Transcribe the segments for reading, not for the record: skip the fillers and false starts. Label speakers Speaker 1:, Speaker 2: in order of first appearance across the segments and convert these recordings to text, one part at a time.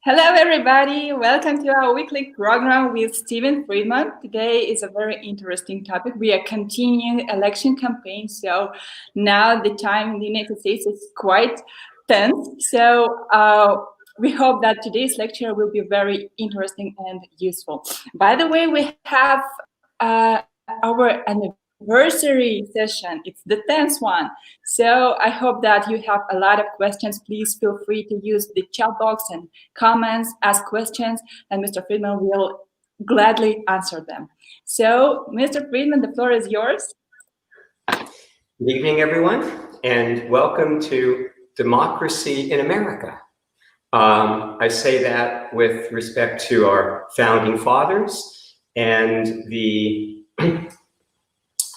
Speaker 1: Hello, everybody. Welcome to our weekly program with Steven Friedman. Today is a very interesting topic. We are continuing election campaign. So now the time in the United States is quite tense. So we hope that today's lecture will be very interesting and useful. By the way, we have our anniversary session. It's the 10th one. So I hope that you have a lot of questions. Please feel free to use the chat box and comments, ask questions, and Mr. Friedman will gladly answer them. So, Mr. Friedman, the floor is yours.
Speaker 2: Good evening, everyone, and welcome to Democracy in America. I say that with respect to our founding fathers and the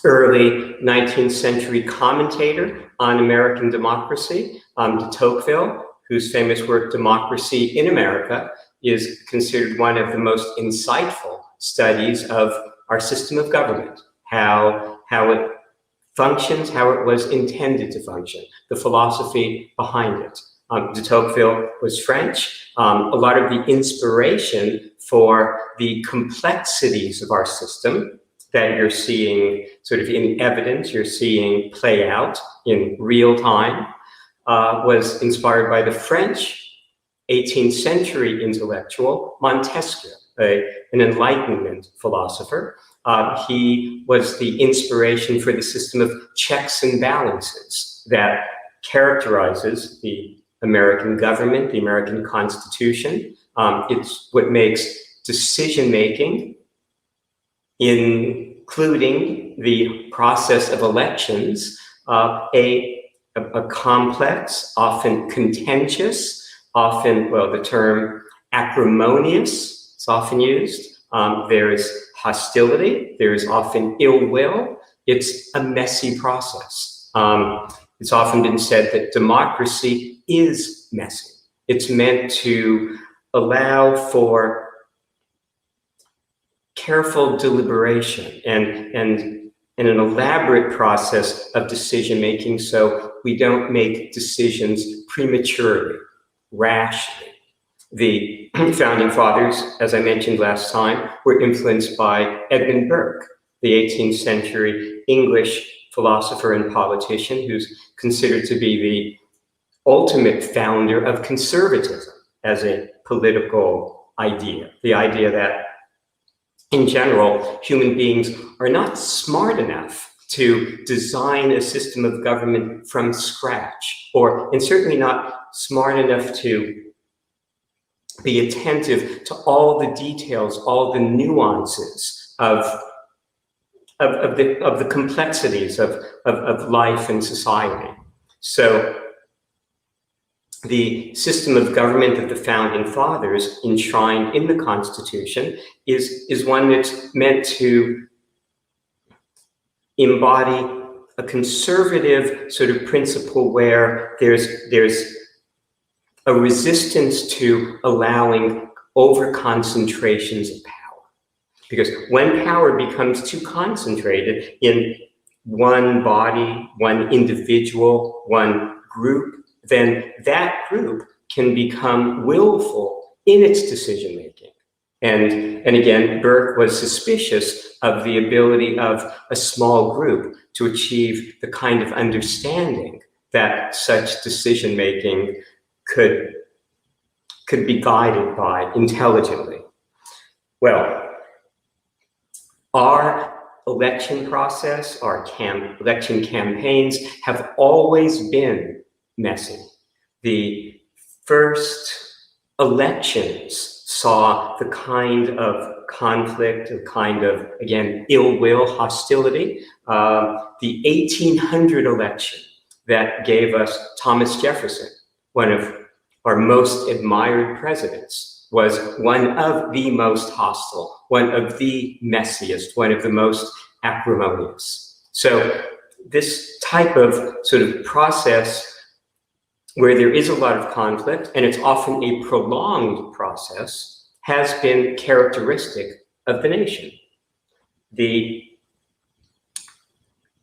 Speaker 2: early 19th century commentator on American democracy, de Tocqueville, whose famous work, Democracy in America, is considered one of the most insightful studies of our system of government, how it functions, how it was intended to function, the philosophy behind it. De Tocqueville was French. A lot of the inspiration for the complexities of our system that you're seeing sort of in evidence, you're seeing play out in real time, was inspired by the French 18th century intellectual Montesquieu, an Enlightenment philosopher. He was the inspiration for the system of checks and balances that characterizes the American government, the American Constitution. It's what makes decision-making, including the process of elections, a complex, often contentious, often, well, the term acrimonious is often used. There is hostility, there is often ill will. It's a messy process. It's often been said that democracy is messy. It's meant to allow for careful deliberation and an elaborate process of decision-making, so we don't make decisions prematurely, rashly. The founding fathers, as I mentioned last time, were influenced by Edmund Burke, the 18th century English philosopher and politician who's considered to be the ultimate founder of conservatism as a political idea. The idea that in general, human beings are not smart enough to design a system of government from scratch, and certainly not smart enough to be attentive to all the details, all the nuances of the complexities of life and society. So the system of government of the founding fathers enshrined in the Constitution is one that's meant to embody a conservative sort of principle where there's a resistance to allowing over-concentrations of power. Because when power becomes too concentrated in one body, one individual, one group, then that group can become willful in its decision-making. And again, Burke was suspicious of the ability of a small group to achieve the kind of understanding that such decision-making could be guided by intelligently. Well, our election process, our election campaigns have always been messy. The first elections saw the kind of conflict, the kind of, again, ill will, hostility. The 1800 election that gave us Thomas Jefferson, one of our most admired presidents, was one of the most hostile, one of the messiest, one of the most acrimonious. So this type of sort of process where there is a lot of conflict, and it's often a prolonged process, has been characteristic of the nation.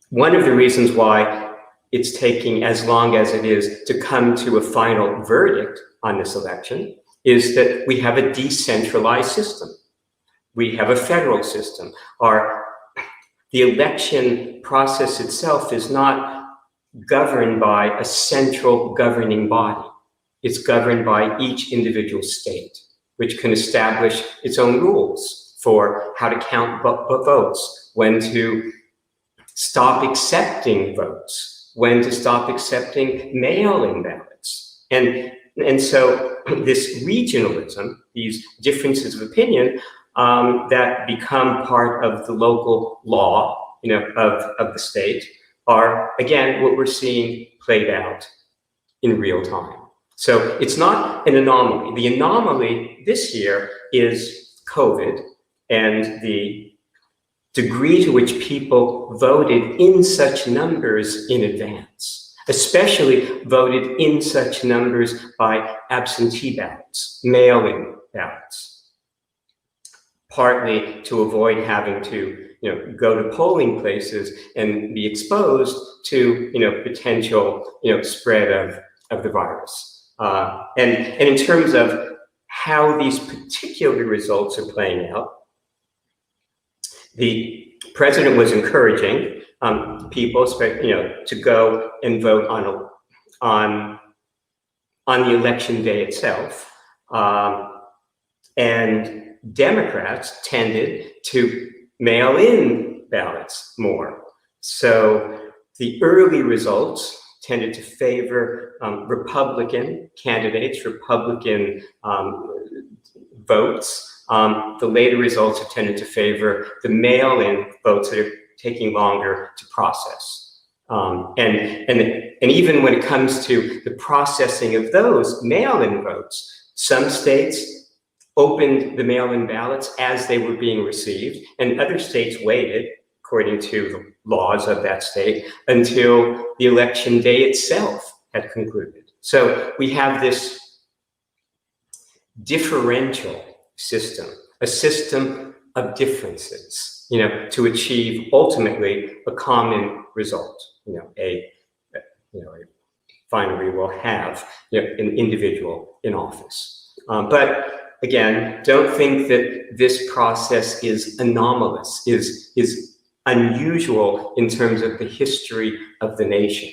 Speaker 2: One of the reasons why it's taking as long as it is to come to a final verdict on this election is that we have a decentralized system. We have a federal system. The election process itself is not governed by a central governing body. It's governed by each individual state, which can establish its own rules for how to count votes, when to stop accepting votes, when to stop accepting mail-in ballots. And so this regionalism, these differences of opinion that become part of the local law, of the state, are, again, what we're seeing played out in real time. So it's not an anomaly. The anomaly this year is COVID and the degree to which people voted in such numbers in advance, especially voted in such numbers by absentee ballots, mail-in ballots, partly to avoid having to go to polling places and be exposed to potential spread of the virus. And in terms of how these particular results are playing out, the president was encouraging people, to go and vote on the election day itself, and Democrats tended to mail in ballots more. So the early results tended to favor Republican candidates, Republican votes. The later results have tended to favor the mail-in votes that are taking longer to process. And even when it comes to the processing of those mail-in votes, some states opened the mail-in ballots as they were being received, and other states waited, according to the laws of that state, until the election day itself had concluded. So we have this differential system, a system of differences, to achieve ultimately a common result. Finally we'll have an individual in office. But again, don't think that this process is anomalous, is unusual in terms of the history of the nation.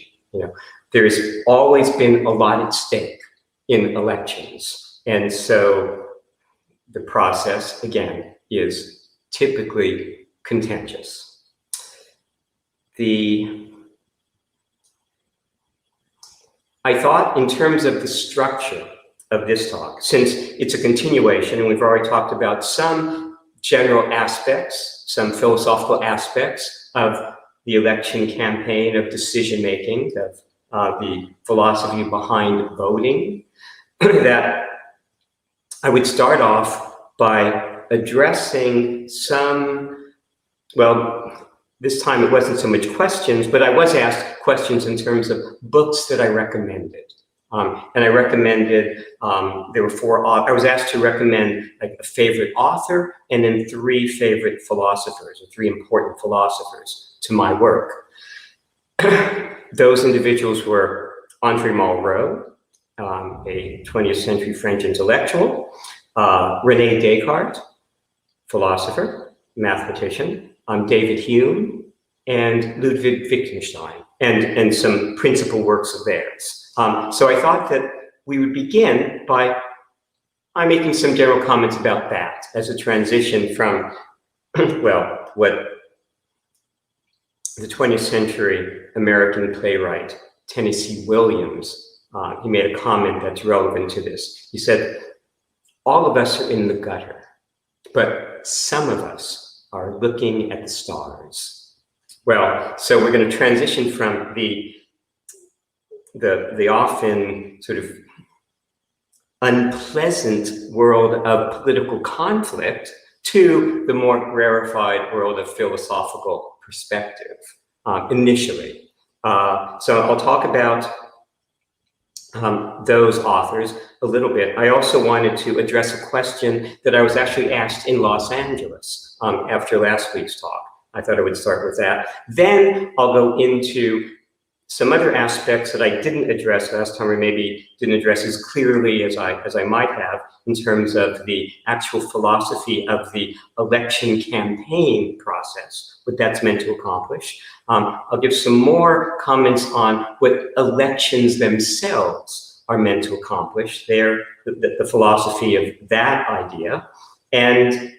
Speaker 2: There's always been a lot at stake in elections. And so the process, again, is typically contentious. I thought in terms of the structure of this talk, since it's a continuation, and we've already talked about some general aspects, some philosophical aspects of the election campaign, of decision-making, of the philosophy behind voting, that I would start off by addressing some, well, this time it wasn't so much questions, but I was asked questions in terms of books that I recommended. And I recommended, there were 4, I was asked to recommend like a favorite author and then 3 favorite philosophers, or 3 important philosophers to my work. Those individuals were André Malraux, a 20th century French intellectual, René Descartes, philosopher, mathematician, David Hume, and Ludwig Wittgenstein, and some principal works of theirs. So I thought that we would begin by making some general comments about that as a transition from, well, what the 20th century American playwright Tennessee Williams, he made a comment that's relevant to this. He said, all of us are in the gutter, but some of us are looking at the stars. Well, so we're going to transition from the often sort of unpleasant world of political conflict to the more rarefied world of philosophical perspective, initially. So I'll talk about those authors a little bit. I also wanted to address a question that I was actually asked in Los Angeles after last week's talk. I thought I would start with that. Then I'll go into some other aspects that I didn't address last time, or maybe didn't address as clearly as I might have, in terms of the actual philosophy of the election campaign process, what that's meant to accomplish. I'll give some more comments on what elections themselves are meant to accomplish, the philosophy of that idea. And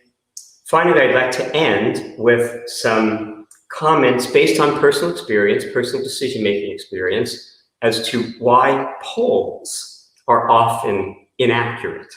Speaker 2: finally, I'd like to end with some comments based on personal experience, personal decision-making experience, as to why polls are often inaccurate,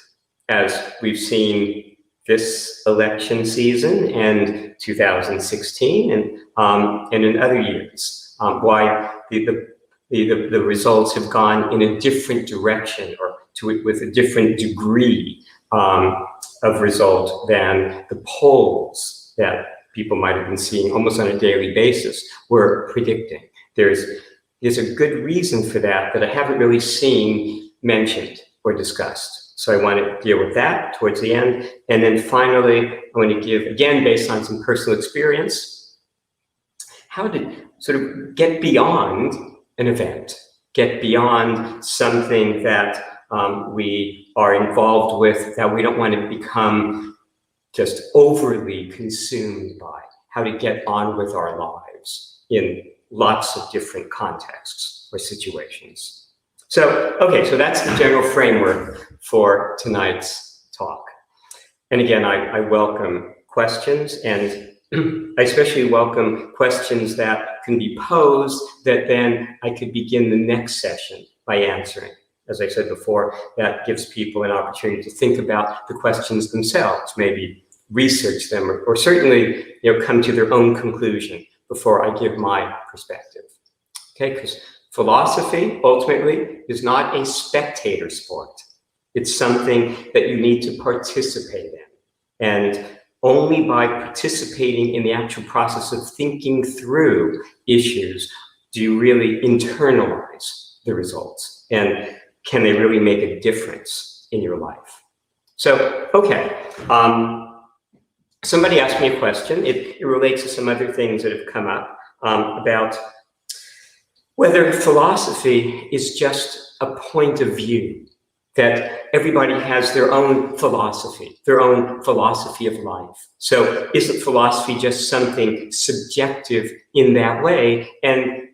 Speaker 2: as we've seen this election season and 2016 and in other years, why the results have gone in a different direction or with a different degree of result than the polls that people might have been seeing almost on a daily basis were predicting. There's a good reason for that I haven't really seen mentioned or discussed. So I want to deal with that towards the end. And then finally, I want to give, again, based on some personal experience, how to sort of get beyond an event, get beyond something that we are involved with, that we don't want to become just overly consumed by, how to get on with our lives in lots of different contexts or situations. So, okay, so that's the general framework for tonight's talk. And again, I welcome questions, and I especially welcome questions that can be posed that then I could begin the next session by answering. As I said before, that gives people an opportunity to think about the questions themselves, maybe research them, or certainly, come to their own conclusion before I give my perspective. Okay, because philosophy ultimately is not a spectator sport. It's something that you need to participate in. And only by participating in the actual process of thinking through issues do you really internalize the results, and can they really make a difference in your life? So, okay. Somebody asked me a question. It relates to some other things that have come up about whether philosophy is just a point of view, that everybody has their own philosophy of life. So isn't philosophy just something subjective in that way? And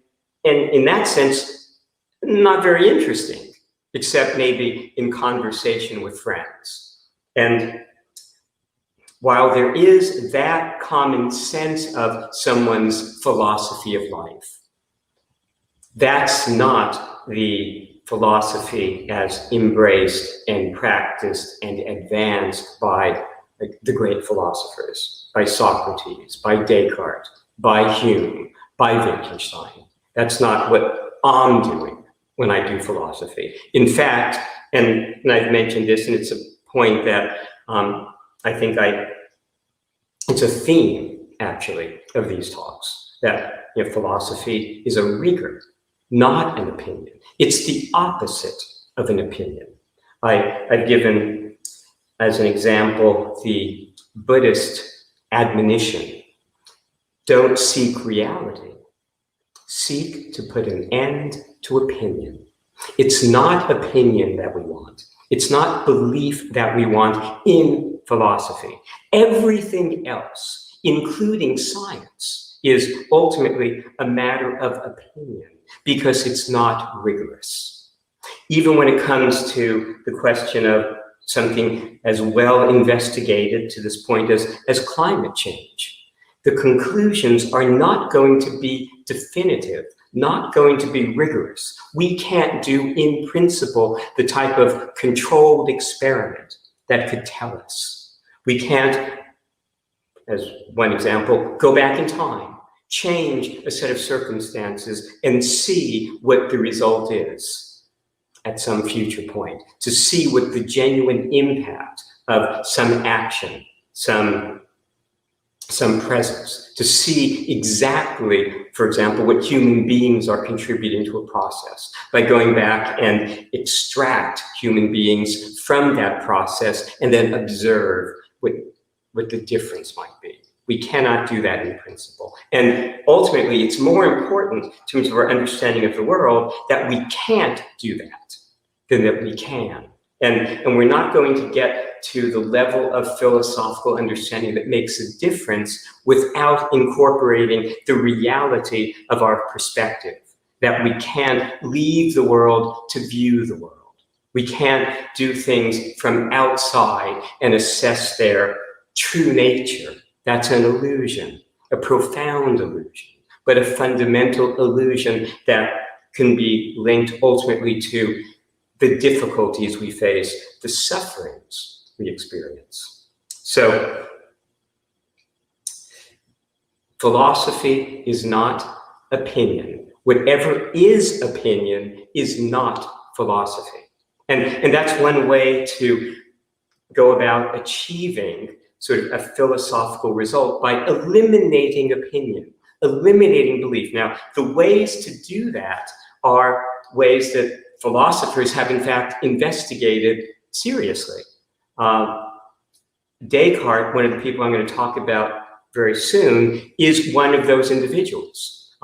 Speaker 2: in that sense, not very interesting, except maybe in conversation with friends. And while there is that common sense of someone's philosophy of life, that's not the philosophy as embraced and practiced and advanced by the great philosophers, by Socrates, by Descartes, by Hume, by Wittgenstein. That's not what I'm doing when I do philosophy. In fact, and I've mentioned this, and it's a point that I think it's a theme, actually, of these talks, that philosophy is a rigor, not an opinion. It's the opposite of an opinion. I've given, as an example, the Buddhist admonition: don't seek reality, seek to put an end to opinion. It's not opinion that we want. It's not belief that we want in philosophy. Everything else, including science, is ultimately a matter of opinion because it's not rigorous. Even when it comes to the question of something as well investigated to this point as climate change, the conclusions are not going to be definitive, not going to be rigorous. We can't do, in principle, the type of controlled experiment that could tell us. We can't, as one example, go back in time, change a set of circumstances, and see what the result is at some future point, to see what the genuine impact of some action, some presence, to see exactly, for example, what human beings are contributing to a process by going back and extract human beings from that process and then observe what the difference might be. We cannot do that in principle. And ultimately, it's more important in terms of our understanding of the world that we can't do that than that we can. And we're not going to get to the level of philosophical understanding that makes a difference without incorporating the reality of our perspective, that we can't leave the world to view the world. We can't do things from outside and assess their true nature. That's an illusion, a profound illusion, but a fundamental illusion that can be linked ultimately to the difficulties we face, the sufferings we experience. So, philosophy is not opinion. Whatever is opinion is not philosophy. And that's one way to go about achieving sort of a philosophical result, by eliminating opinion, eliminating belief. Now, the ways to do that are ways that philosophers have in fact investigated seriously. Descartes, one of the people I'm going to talk about very soon, is one of those individuals.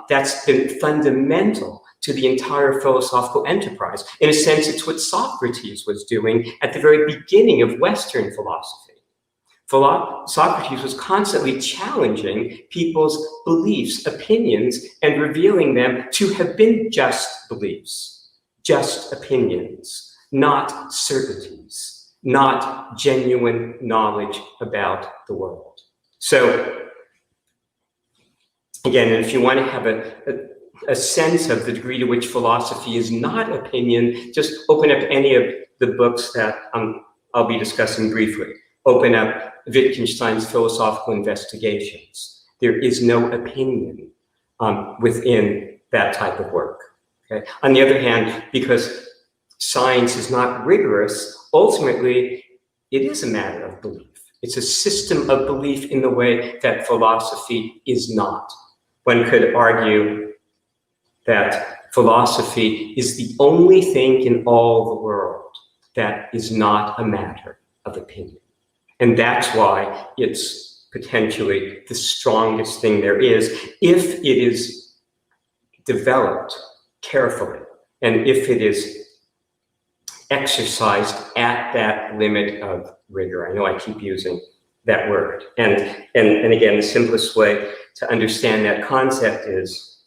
Speaker 2: That's been fundamental to the entire philosophical enterprise. In a sense, it's what Socrates was doing at the very beginning of Western philosophy. Socrates was constantly challenging people's beliefs, opinions, and revealing them to have been just beliefs, just opinions, not certainties, not genuine knowledge about the world. So, again, if you want to have a sense of the degree to which philosophy is not opinion, just open up any of the books that I'll be discussing briefly. Open up Wittgenstein's Philosophical Investigations. There is no opinion within that type of work. Okay? On the other hand, because science is not rigorous, ultimately, it is a matter of belief. It's a system of belief in the way that philosophy is not. One could argue that philosophy is the only thing in all the world that is not a matter of opinion. And that's why it's potentially the strongest thing there is, if it is developed carefully and if it is exercised at that limit of rigor. I know I keep using that word. And again, the simplest way to understand that concept is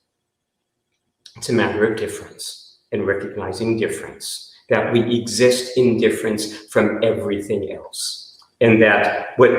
Speaker 2: it's a matter of difference and recognizing difference, that we exist in difference from everything else. And that what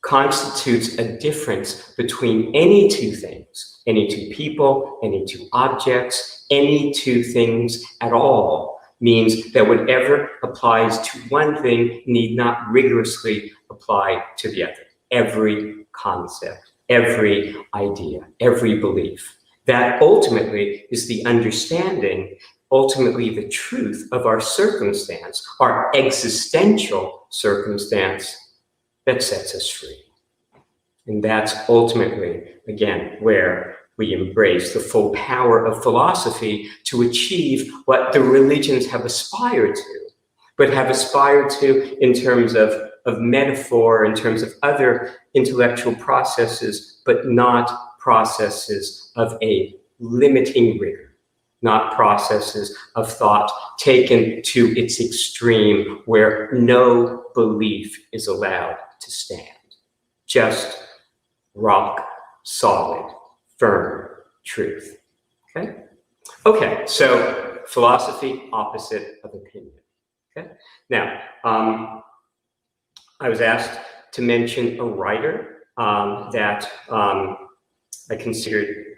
Speaker 2: constitutes a difference between any two things, any two people, any two objects, any two things at all, means that whatever applies to one thing need not rigorously apply to the other. Every concept, every idea, every belief. That ultimately is the understanding, ultimately the truth of our circumstance, our existential circumstance that sets us free. And that's ultimately, again, where we embrace the full power of philosophy to achieve what the religions have aspired to, but have aspired to in terms of metaphor, in terms of other intellectual processes, but not processes of a limiting rigor. Not processes of thought taken to its extreme where no belief is allowed to stand. Just rock solid, firm truth. Okay? Okay, so philosophy, opposite of opinion. Okay? Now, I was asked to mention a writer that I considered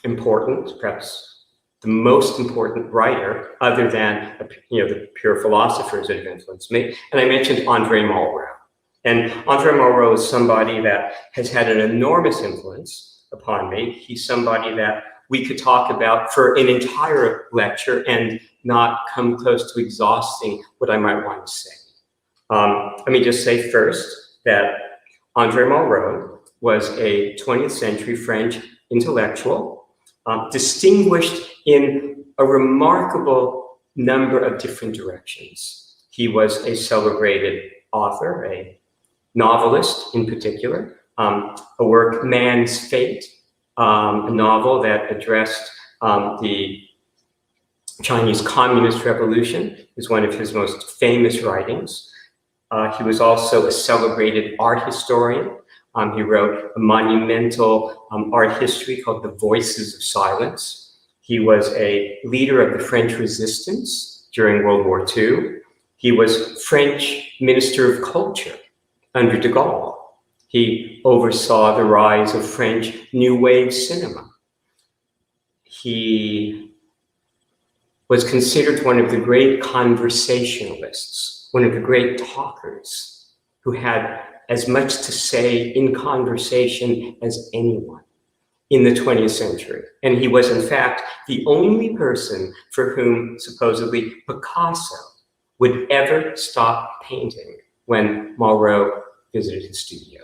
Speaker 2: important, perhaps the most important writer, other than the pure philosophers that have influenced me. And I mentioned Andre Malraux. And Andre Malraux is somebody that has had an enormous influence upon me. He's somebody that we could talk about for an entire lecture and not come close to exhausting what I might want to say. Let me just say first that Andre Malraux was a 20th century French intellectual, distinguished in a remarkable number of different directions. He was a celebrated author, a novelist in particular. A work, Man's Fate, a novel that addressed the Chinese Communist Revolution, is one of his most famous writings. He was also a celebrated art historian. He wrote a monumental art history called The Voices of Silence. He was a leader of the French resistance during World War II. He was French Minister of Culture under de Gaulle. He oversaw the rise of French New Wave cinema. He was considered one of the great conversationalists, one of the great talkers who had as much to say in conversation as anyone in the 20th century. And he was, in fact, the only person for whom supposedly Picasso would ever stop painting when Malraux visited his studio.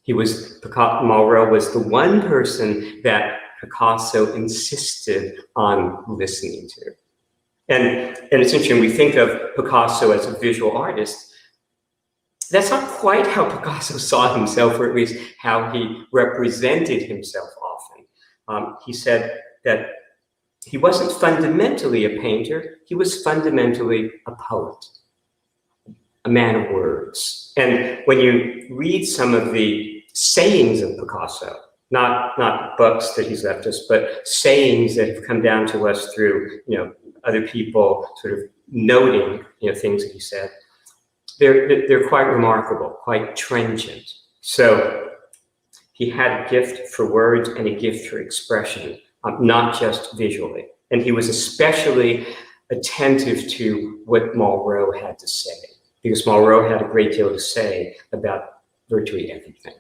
Speaker 2: Malraux was the one person that Picasso insisted on listening to. And it's interesting, we think of Picasso as a visual artist. That's not quite how Picasso saw himself, or at least how he represented himself often. He said that he wasn't fundamentally a painter, he was fundamentally a poet, a man of words. And when you read some of the sayings of Picasso, not books that he's left us, but sayings that have come down to us through, other people sort of noting, things that he said, they're quite remarkable, quite trenchant. So he had a gift for words and a gift for expression, not just visually. And he was especially attentive to what Malraux had to say, because Malraux had a great deal to say about virtually everything.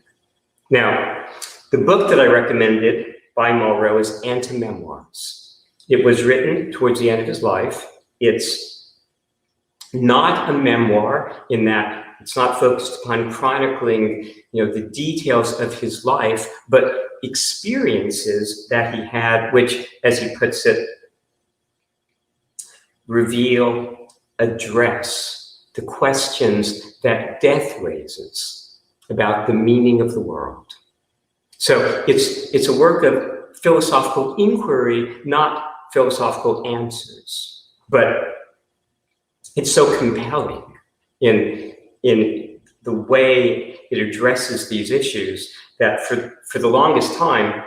Speaker 2: Now, the book that I recommended by Malraux is Anti-Memoirs. It was written towards the end of his life. It's not a memoir in that it's not focused upon chronicling, the details of his life, but experiences that he had, which, as he puts it, reveal, address the questions that death raises about the meaning of the world. So it's a work of philosophical inquiry, not philosophical answers, but it's so compelling in the way it addresses these issues that for the longest time,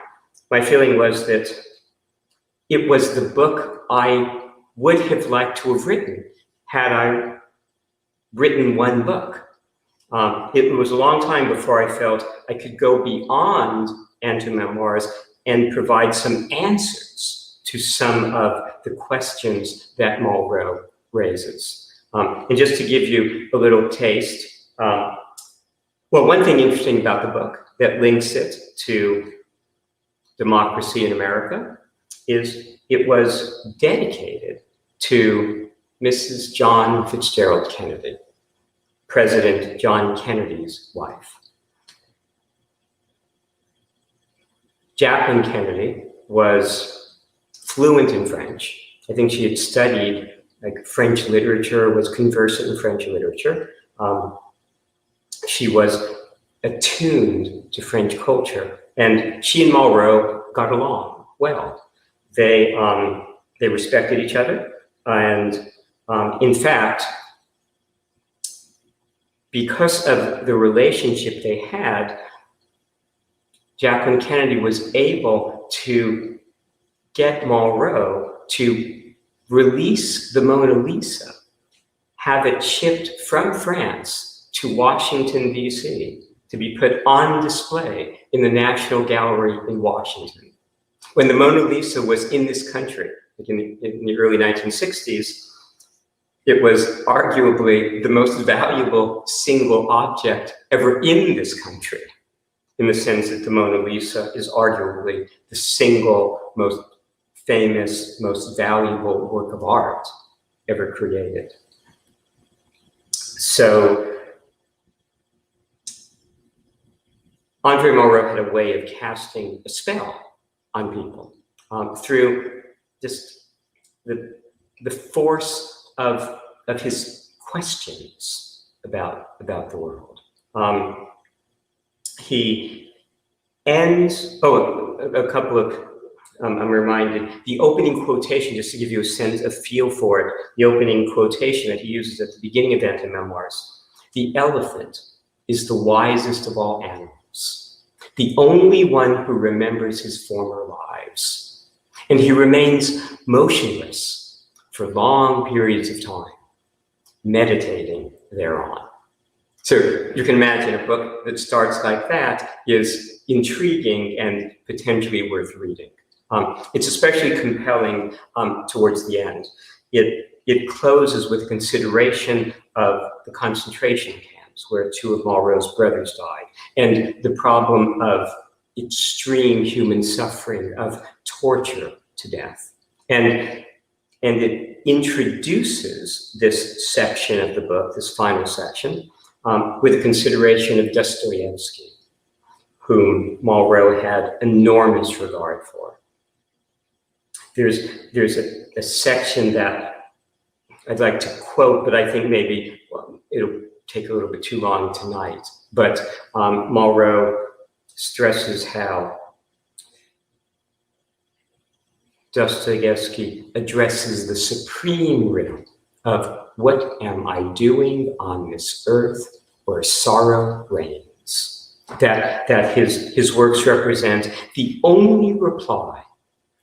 Speaker 2: my feeling was that it was the book I would have liked to have written had I written one book. It was a long time before I felt I could go beyond Anti-Memoirs and provide some answers to some of the questions that Malraux raises. And just to give you a little taste, one thing interesting about the book that links it to democracy in America is it was dedicated to Mrs. John Fitzgerald Kennedy, President John Kennedy's wife. Jacqueline Kennedy was fluent in French. I think she had studied French literature, was conversant in French literature. She was attuned to French culture, and she and Malraux got along well. They respected each other, and in fact, because of the relationship they had, Jacqueline Kennedy was able to get Malraux to release the Mona Lisa, have it shipped from France to Washington, D.C., to be put on display in the National Gallery in Washington. When the Mona Lisa was in this country, in the early 1960s, it was arguably the most valuable single object ever in this country, in the sense that the Mona Lisa is arguably the single most famous, most valuable work of art ever created. So André Malraux had a way of casting a spell on people through just the force of his questions, about the world. He ends, a couple of, I'm reminded, the opening quotation, just to give you a sense, a feel for it, the opening quotation that he uses at the beginning of Anti-Memoirs: "The elephant is the wisest of all animals, the only one who remembers his former lives, and he remains motionless for long periods of time, meditating thereon." So you can imagine a book that starts like that is intriguing and potentially worth reading. It's especially compelling towards the end. It closes with consideration of the concentration camps where two of Malraux's brothers died, and the problem of extreme human suffering, of torture to death. And it introduces this section of the book, this final section, with a consideration of Dostoevsky, whom Malraux had enormous regard for. There's a section that I'd like to quote, but I think maybe it'll take a little bit too long tonight. But Malraux stresses how Dostoevsky addresses the supreme riddle of what am I doing on this earth where sorrow reigns? That his works represent the only reply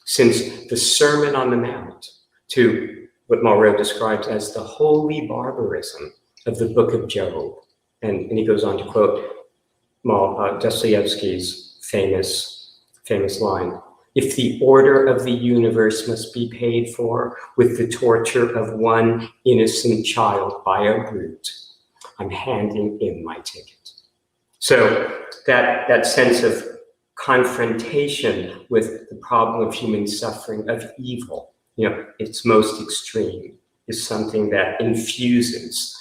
Speaker 2: since the Sermon on the Mount to what Malraux describes as the holy barbarism of the Book of Job. And he goes on to quote Dostoevsky's famous line: "If the order of the universe must be paid for with the torture of one innocent child by a brute, I'm handing in my ticket." So that sense of confrontation with the problem of human suffering, of evil, its most extreme, is something that infuses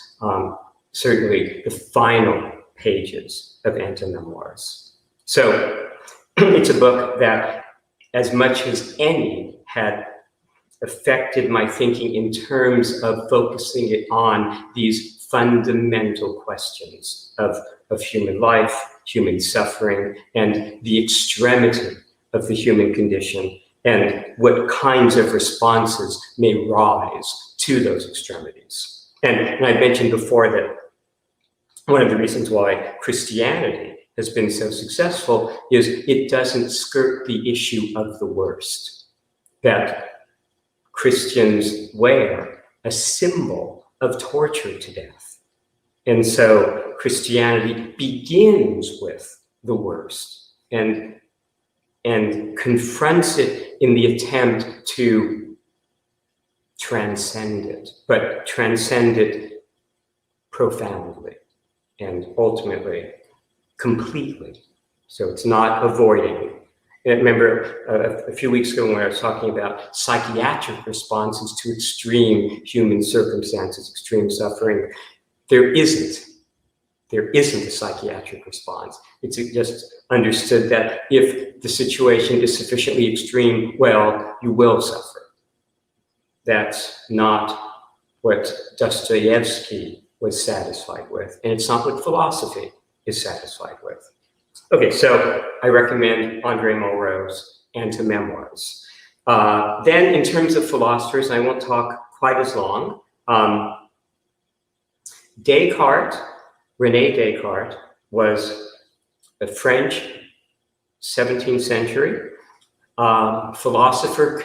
Speaker 2: certainly the final pages of Anti-Memoirs. So it's a book that, as much as any, had affected my thinking in terms of focusing it on these fundamental questions of human life, human suffering, and the extremity of the human condition, and what kinds of responses may rise to those extremities. And I mentioned before that one of the reasons why Christianity has been so successful is it doesn't skirt the issue of the worst, that Christians wear a symbol of torture to death. And so Christianity begins with the worst and confronts it in the attempt to transcend it, but transcend it profoundly and ultimately completely. So it's not avoiding. And I remember a few weeks ago when I was talking about psychiatric responses to extreme human circumstances, extreme suffering, there isn't a psychiatric response. It's just understood that if the situation is sufficiently extreme, well, you will suffer. That's not what Dostoevsky was satisfied with, and it's not what philosophy is satisfied with. Okay, so I recommend André Malraux's Anti-Memoirs. Then in terms of philosophers, I won't talk quite as long. Descartes, René Descartes, was a French 17th century philosopher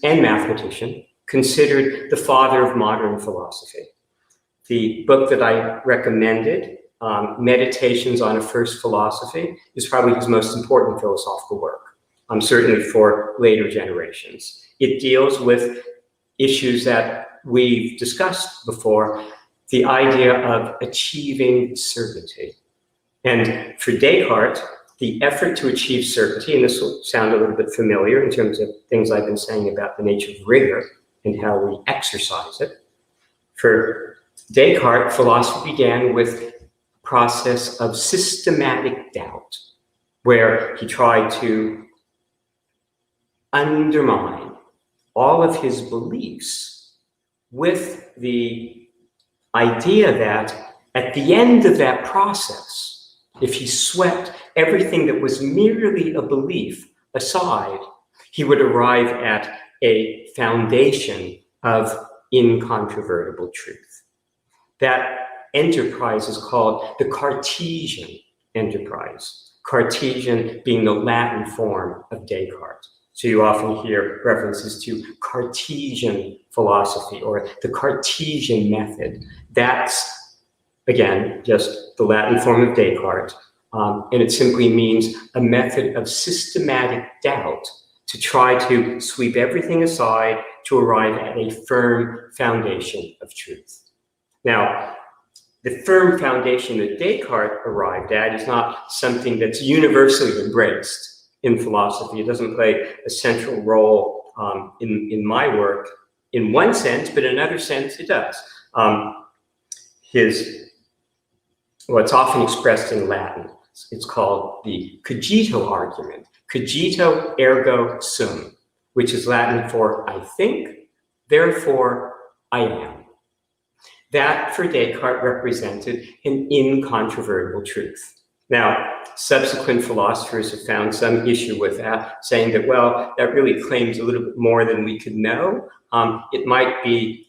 Speaker 2: and mathematician, considered the father of modern philosophy. The book that I recommended, Meditations on a First Philosophy, is probably his most important philosophical work, certainly for later generations. It deals with issues that we've discussed before, the idea of achieving certainty. And for Descartes, the effort to achieve certainty, and this will sound a little bit familiar in terms of things I've been saying about the nature of rigor and how we exercise it. For Descartes, philosophy began with a process of systematic doubt, where he tried to undermine all of his beliefs with the idea that At the end of that process, if he swept everything that was merely a belief aside, he would arrive at a foundation of incontrovertible truth. That enterprise is called the Cartesian enterprise. Cartesian being the Latin form of Descartes. So you often hear references to Cartesian philosophy or the Cartesian method. That's, again, just the Latin form of Descartes. And it simply means a method of systematic doubt to try to sweep everything aside to arrive at a firm foundation of truth. Now, the firm foundation that Descartes arrived at is not something that's universally embraced in philosophy. It doesn't play a central role in my work in one sense, but in another sense it does. It's often expressed in Latin. It's called the cogito argument. Cogito ergo sum, which is Latin for I think, therefore I am. That, for Descartes, represented an incontrovertible truth. Now, subsequent philosophers have found some issue with that, saying that, well, that really claims a little bit more than we could know. It might be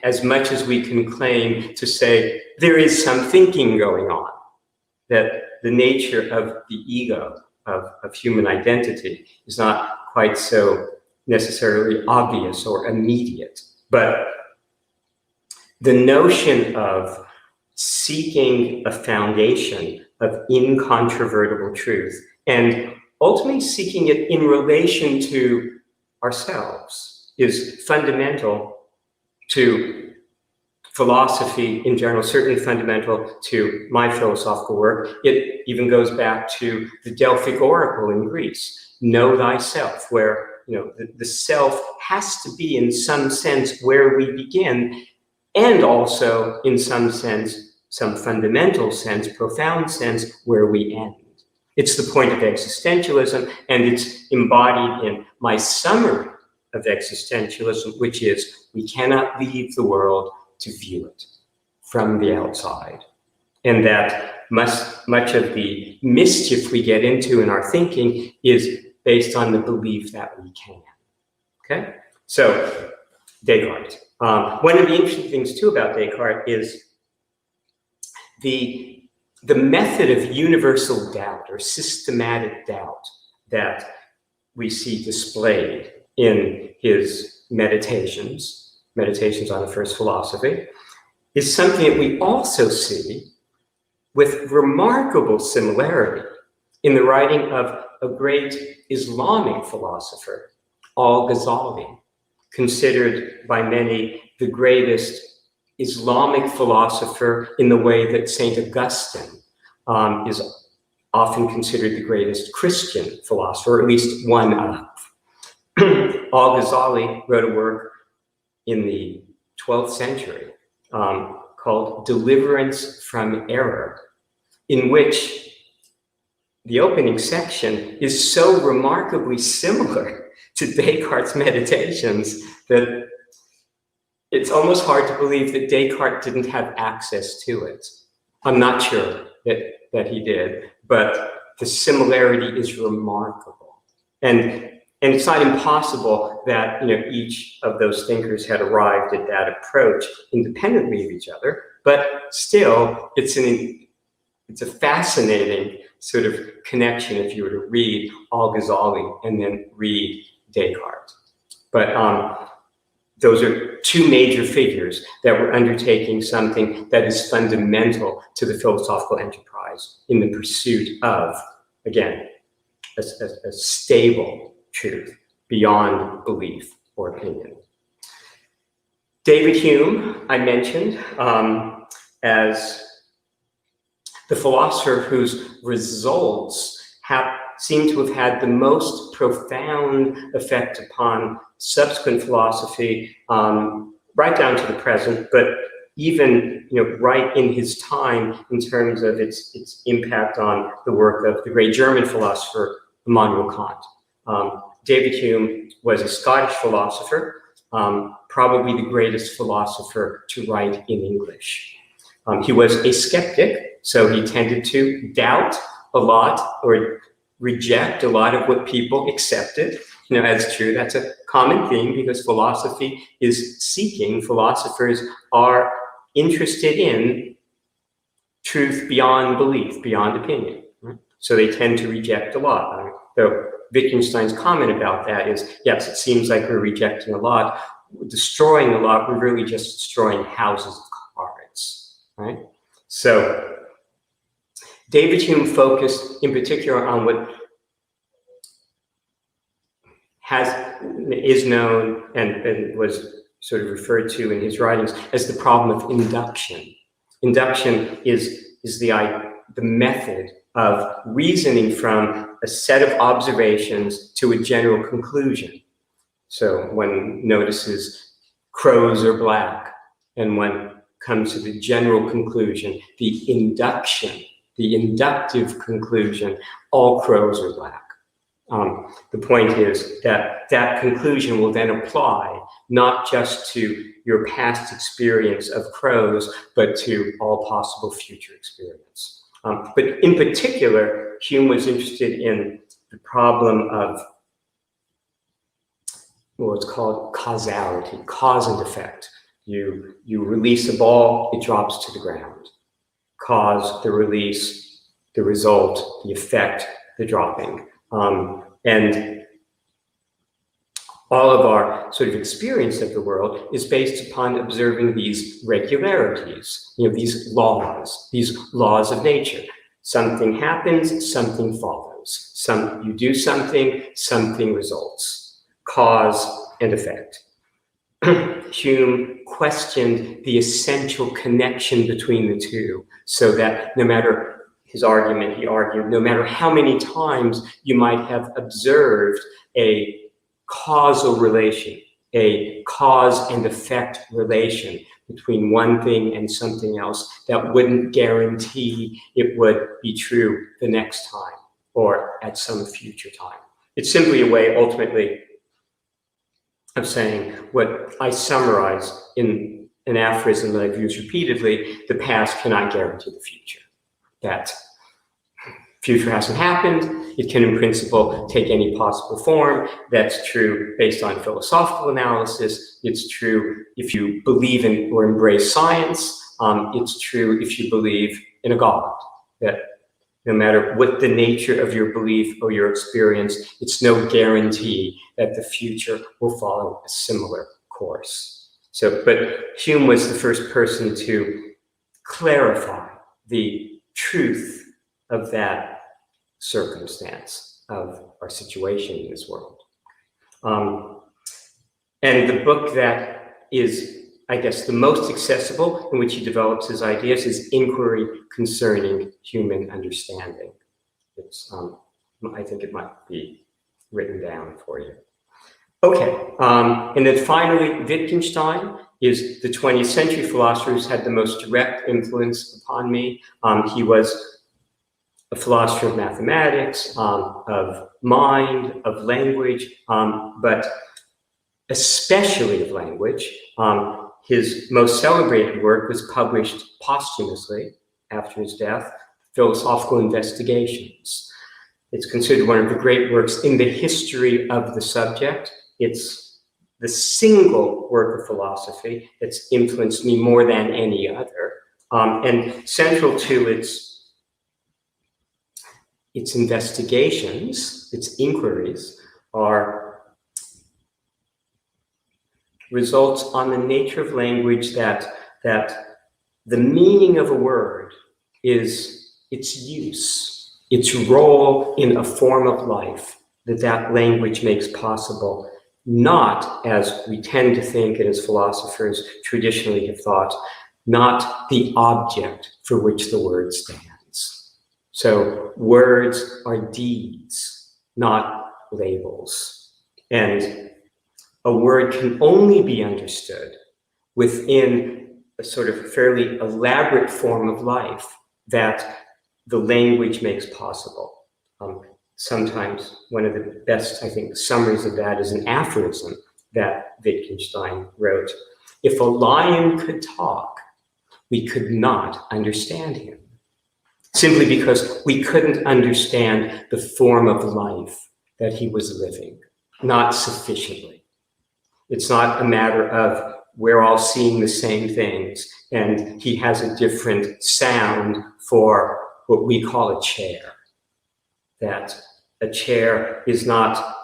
Speaker 2: as much as we can claim to say there is some thinking going on, that the nature of the ego, of human identity, is not quite so necessarily obvious or immediate. But the notion of seeking a foundation of incontrovertible truth and ultimately seeking it in relation to ourselves is fundamental to philosophy in general, certainly fundamental to my philosophical work. It even goes back to the Delphic oracle in Greece, know thyself, where the self has to be in some sense where we begin, and also in some sense, some fundamental sense, profound sense, where we end. It's the point of existentialism, and it's embodied in my summary of existentialism, which is we cannot leave the world to view it from the outside. And that much of the mischief we get into in our thinking is based on the belief that we can. Okay? So, Descartes. One of the interesting things too about Descartes is the method of universal doubt or systematic doubt that we see displayed in his meditations on the first philosophy, is something that we also see with remarkable similarity in the writing of a great Islamic philosopher, Al-Ghazali, considered by many the greatest Islamic philosopher in the way that St. Augustine is often considered the greatest Christian philosopher, or at least one of. Al-Ghazali wrote a work in the 12th century called Deliverance from Error, in which the opening section is so remarkably similar to Descartes' meditations that it's almost hard to believe that Descartes didn't have access to it. I'm not sure that he did, but the similarity is remarkable. And it's not impossible that each of those thinkers had arrived at that approach independently of each other, but still it's a fascinating sort of connection if you were to read Al-Ghazali and then read Descartes. But those are two major figures that were undertaking something that is fundamental to the philosophical enterprise in the pursuit of, again, a stable truth beyond belief or opinion. David Hume, I mentioned, as the philosopher whose results seem to have had the most profound effect upon subsequent philosophy, right down to the present, but even right in his time in terms of its impact on the work of the great German philosopher Immanuel Kant. David Hume was a Scottish philosopher, probably the greatest philosopher to write in English. He was a skeptic, so he tended to doubt a lot or reject a lot of what people accepted, as true. That's a common theme because philosophy is seeking. Philosophers are interested in truth beyond belief, beyond opinion. Right? So they tend to reject a lot. Though Wittgenstein's comment about that is, yes, it seems like we're rejecting a lot. We're destroying a lot. We're really just destroying houses of cards, right? So David Hume focused in particular on what is known and was sort of referred to in his writings as the problem of induction. Induction is the method of reasoning from a set of observations to a general conclusion. So one notices crows are black, and one comes to the general conclusion, the induction, the inductive conclusion, all crows are black. The point is that that conclusion will then apply not just to your past experience of crows, but to all possible future experience. But in particular, Hume was interested in the problem of what's called causality, cause and effect. You release a ball, it drops to the ground. Cause, the release, the result, the effect, the dropping. And all of our sort of experience of the world is based upon observing these regularities, these laws of nature. Something happens, something follows. You do something, something results. Cause and effect. Hume questioned the essential connection between the two, so that no matter his argument, he argued, no matter how many times you might have observed a causal relation, a cause and effect relation between one thing and something else, that wouldn't guarantee it would be true the next time or at some future time. It's simply a way, ultimately, of saying what I summarize in an aphorism that I've used repeatedly: the past cannot guarantee the future. That future hasn't happened. It can, in principle, take any possible form. That's true based on philosophical analysis. It's true if you believe in or embrace science. It's true if you believe in a God, that no matter what the nature of your belief or your experience, it's no guarantee that the future will follow a similar course. But Hume was the first person to clarify the truth of that circumstance of our situation in this world. And the book that is, I guess, the most accessible, in which he develops his ideas, is Inquiry Concerning Human Understanding. It's, I think it might be written down for you. Okay, and then finally, Wittgenstein is the 20th century philosopher who's had the most direct influence upon me. He was a philosopher of mathematics, of mind, of language, but especially of language. His most celebrated work was published posthumously after his death, Philosophical Investigations. It's considered one of the great works in the history of the subject. It's the single work of philosophy that's influenced me more than any other. And central to its investigations, its inquiries, are results on the nature of language, that the meaning of a word is its use, its role in a form of life that language makes possible, not, as we tend to think and as philosophers traditionally have thought, not the object for which the word stands. So words are deeds, not labels. And a word can only be understood within a sort of fairly elaborate form of life that the language makes possible. Sometimes one of the best, I think, summaries of that is an aphorism that Wittgenstein wrote. If a lion could talk, we could not understand him, simply because we couldn't understand the form of life that he was living, not sufficiently. It's not a matter of we're all seeing the same things and he has a different sound for what we call a chair. That a chair is not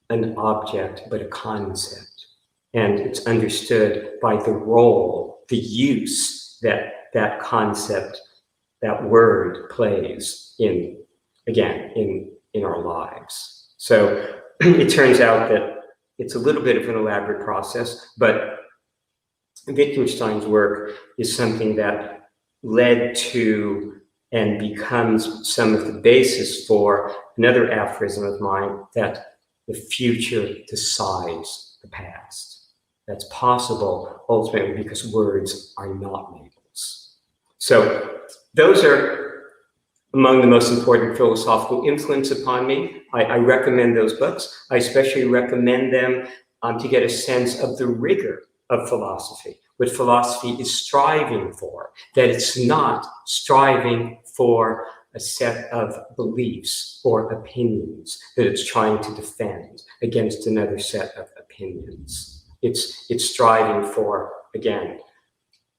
Speaker 2: an object, but a concept. And it's understood by the role, the use that that concept, that word plays in our lives. So it turns out that it's a little bit of an elaborate process, but Wittgenstein's work is something that led to and becomes some of the basis for another aphorism of mine, that the future decides the past. That's possible ultimately because words are not labels. So those are among the most important philosophical influence upon me. I recommend those books. I especially recommend them to get a sense of the rigor of philosophy, what philosophy is striving for, that it's not striving for a set of beliefs or opinions that it's trying to defend against another set of opinions. It's striving for, again,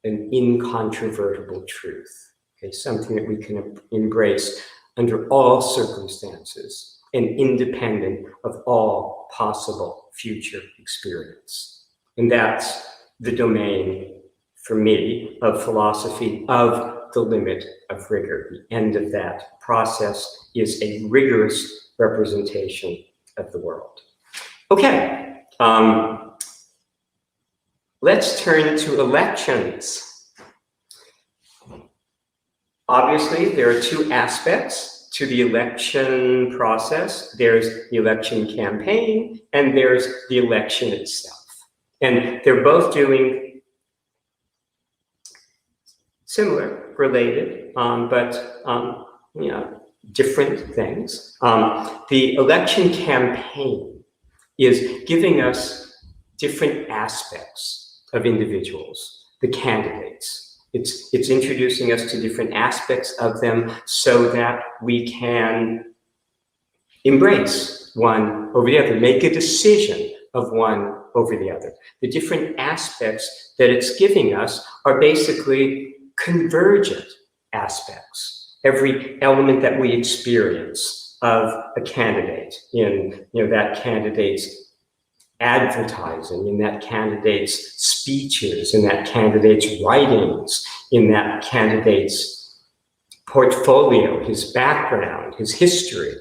Speaker 2: an incontrovertible truth, okay, something that we can embrace under all circumstances and independent of all possible future experience. And that's the domain, for me, of philosophy, of the limit of rigor. The end of that process is a rigorous representation of the world. Okay, let's turn to elections. Obviously, there are two aspects to the election process. There's the election campaign, and there's the election itself. And they're both doing similar, related, but different things. The election campaign is giving us different aspects of individuals, the candidates. It's introducing us to different aspects of them so that we can embrace one over the other, make a decision of one over the other. The different aspects that it's giving us are basically convergent aspects. Every element that we experience of a candidate in that candidate's advertising, in that candidate's speeches, in that candidate's writings, in that candidate's portfolio, his background, his history,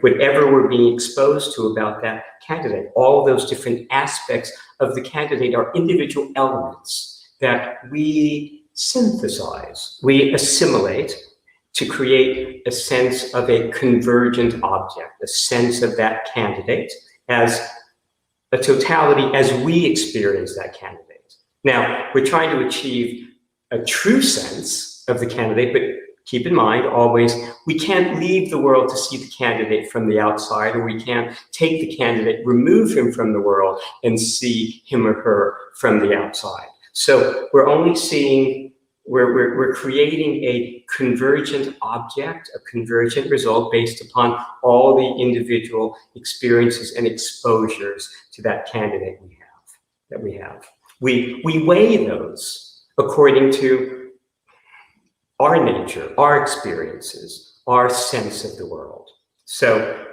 Speaker 2: whatever we're being exposed to about that candidate, all those different aspects of the candidate are individual elements that we synthesize, we assimilate to create a sense of a convergent object, a sense of that candidate as a totality as we experience that candidate. Now, we're trying to achieve a true sense of the candidate, but keep in mind always, we can't leave the world to see the candidate from the outside, or we can't take the candidate, remove him from the world, and see him or her from the outside. So we're only seeing, we're creating a convergent object, a convergent result based upon all the individual experiences and exposures to that candidate we have. We weigh those according to our nature, our experiences, our sense of the world. So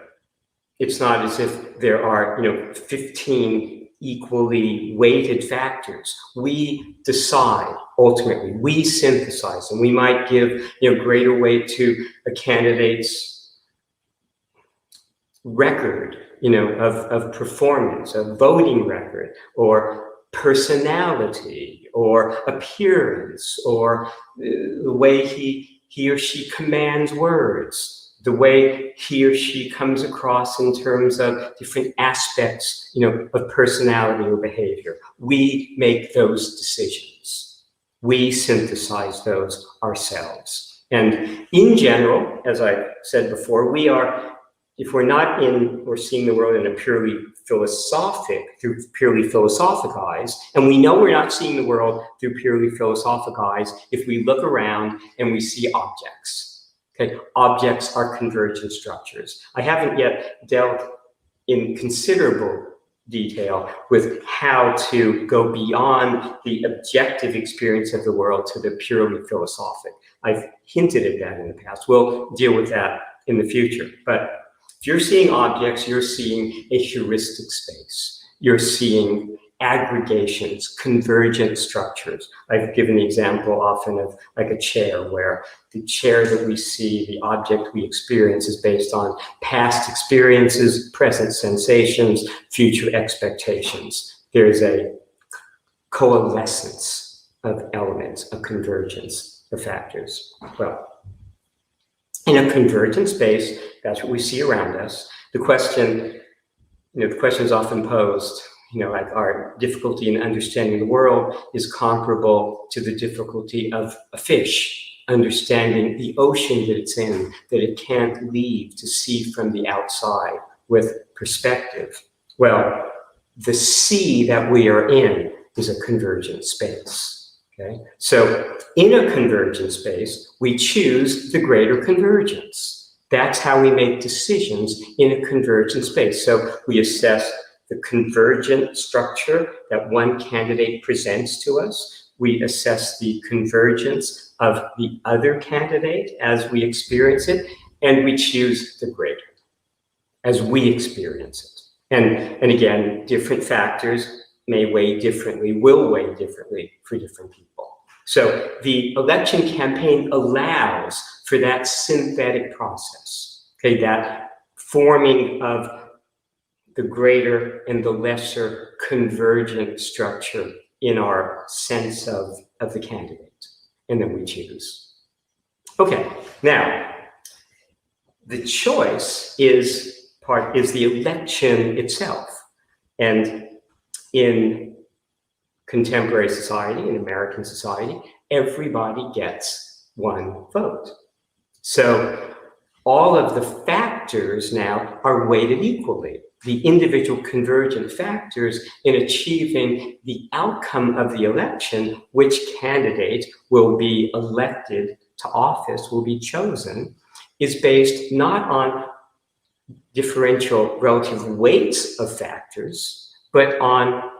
Speaker 2: it's not as if there are 15 equally weighted factors. We decide ultimately, we synthesize, and we might give greater weight to a candidate's record of performance, a voting record, or personality, or appearance, or the way he or she commands words, the way he or she comes across in terms of different aspects, of personality or behavior. We make those decisions. We synthesize those ourselves. And in general, as I said before, we are if we're not in or seeing the world in a purely philosophic eyes, and we know we're not seeing the world through purely philosophic eyes if we look around and we see objects. Okay, objects are convergent structures. I haven't yet dealt in considerable detail with how to go beyond the objective experience of the world to the purely philosophic. I've hinted at that in the past. We'll deal with that in the future. But if you're seeing objects, you're seeing a heuristic space. You're seeing aggregations, convergent structures. I've given the example often of like a chair, where the chair that we see, the object we experience, is based on past experiences, present sensations, future expectations. There's a coalescence of elements, a convergence of factors. Well, in a convergent space, that's what we see around us. The question is often posed, like our difficulty in understanding the world is comparable to the difficulty of a fish understanding the ocean that it's in, that it can't leave to see from the outside with perspective. Well, the sea that we are in is a convergent space. Okay? So in a convergent space, we choose the greater convergence. That's how we make decisions in a convergent space. So we assess the convergent structure that one candidate presents to us. We assess the convergence of the other candidate as we experience it, and we choose the greater as we experience it. And again, different factors may weigh differently, will weigh differently for different people. So the election campaign allows for that synthetic process, okay, that forming of the greater and the lesser convergent structure in our sense of the candidate, and then we choose. Okay, now, the choice is the election itself. And in contemporary society, in American society, everybody gets one vote. So all of the factors now are weighted equally. The individual convergent factors in achieving the outcome of the election, which candidate will be elected to office, will be chosen, is based not on differential relative weights of factors, but on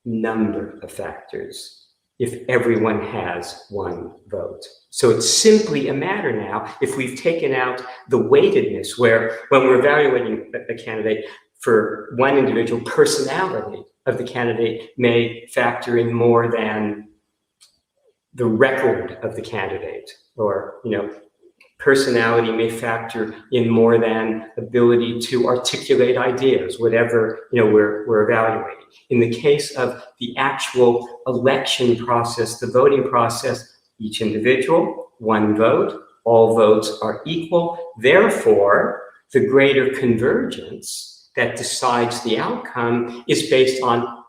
Speaker 2: number of factors, if everyone has one vote. So it's simply a matter now, if we've taken out the weightedness, where when we're evaluating a candidate for one individual, personality of the candidate may factor in more than the record of the candidate, or personality may factor in more than ability to articulate ideas, whatever we're evaluating. In the case of the actual election process, the voting process, each individual, one vote, all votes are equal. Therefore, the greater convergence that decides the outcome is based on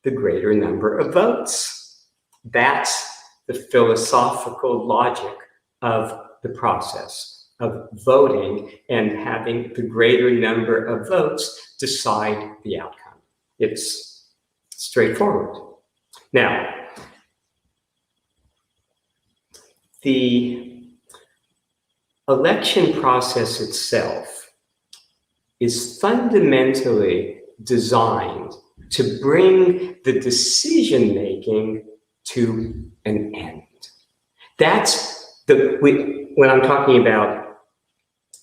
Speaker 2: the greater number of votes. That's the philosophical logic of the process of voting, and having the greater number of votes decide the outcome. It's straightforward. Now, the election process itself is fundamentally designed to bring the decision-making to an end. That's when I'm talking about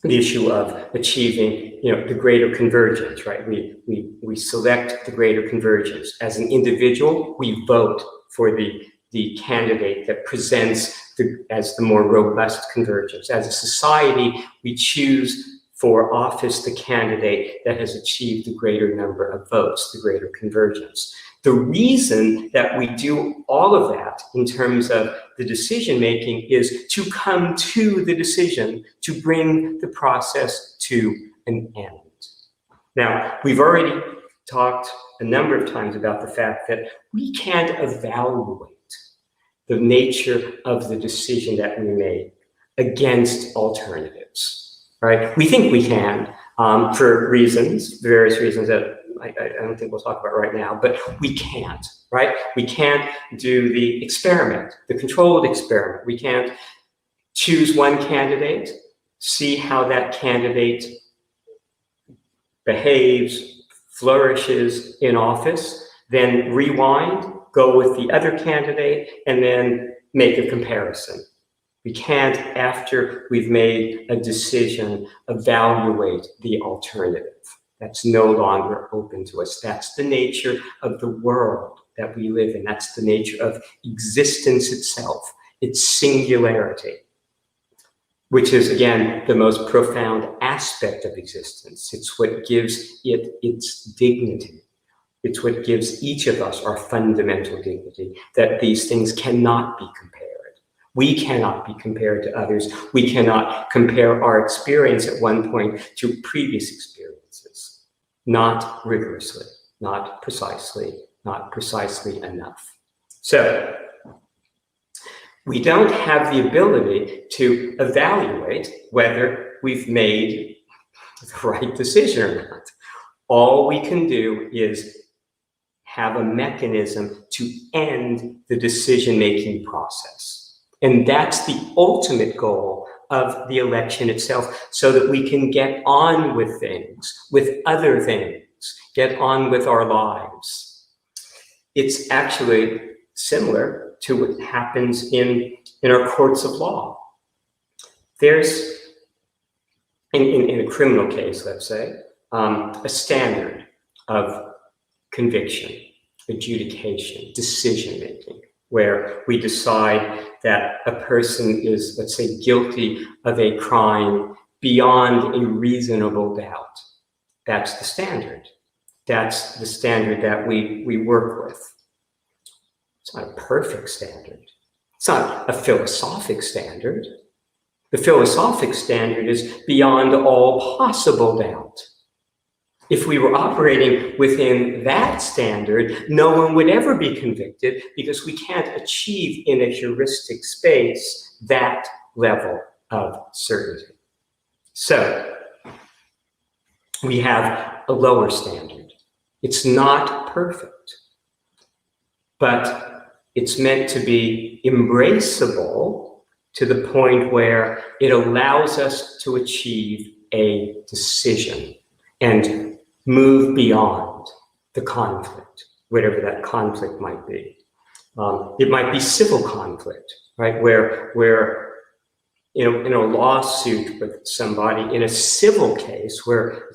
Speaker 2: the issue of achieving, the greater convergence, right? We select the greater convergence. As an individual, we vote for the candidate that presents as the more robust convergence. As a society, we choose for office the candidate that has achieved the greater number of votes, the greater convergence. The reason that we do all of that in terms of the decision-making is to come to the decision, to bring the process to an end. Now, we've already talked a number of times about the fact that we can't evaluate the nature of the decision that we made against alternatives. right? We think we can for reasons, various reasons that I don't think we'll talk about right now, but we can't, right? We can't do the experiment, the controlled experiment. We can't choose one candidate, see how that candidate behaves, flourishes in office, then rewind, go with the other candidate, and then make a comparison. We can't, after we've made a decision, evaluate the alternative. That's no longer open to us. That's the nature of the world that we live in. That's the nature of existence itself, its singularity, which is, again, the most profound aspect of existence. It's what gives it its dignity. It's what gives each of us our fundamental dignity, that these things cannot be compared. We cannot be compared to others. We cannot compare our experience at one point to previous experiences. Not rigorously, not precisely enough. So, we don't have the ability to evaluate whether we've made the right decision or not. All we can do is have a mechanism to end the decision-making process. And that's the ultimate goal of the election itself, so that we can get on with things, with other things, get on with our lives. It's actually similar to what happens in our courts of law. There's, in a criminal case, let's say, a standard of conviction, adjudication, decision-making, where we decide that a person is, let's say, guilty of a crime beyond a reasonable doubt. That's the standard. That's the standard that we work with. It's not a perfect standard. It's not a philosophic standard. The philosophic standard is beyond all possible doubt. If we were operating within that standard, no one would ever be convicted, because we can't achieve in a heuristic space that level of certainty. So we have a lower standard. It's not perfect, but it's meant to be embraceable to the point where it allows us to achieve a decision and move beyond the conflict, whatever that conflict might be. It might be civil conflict, right? Where in a lawsuit with somebody, in a civil case where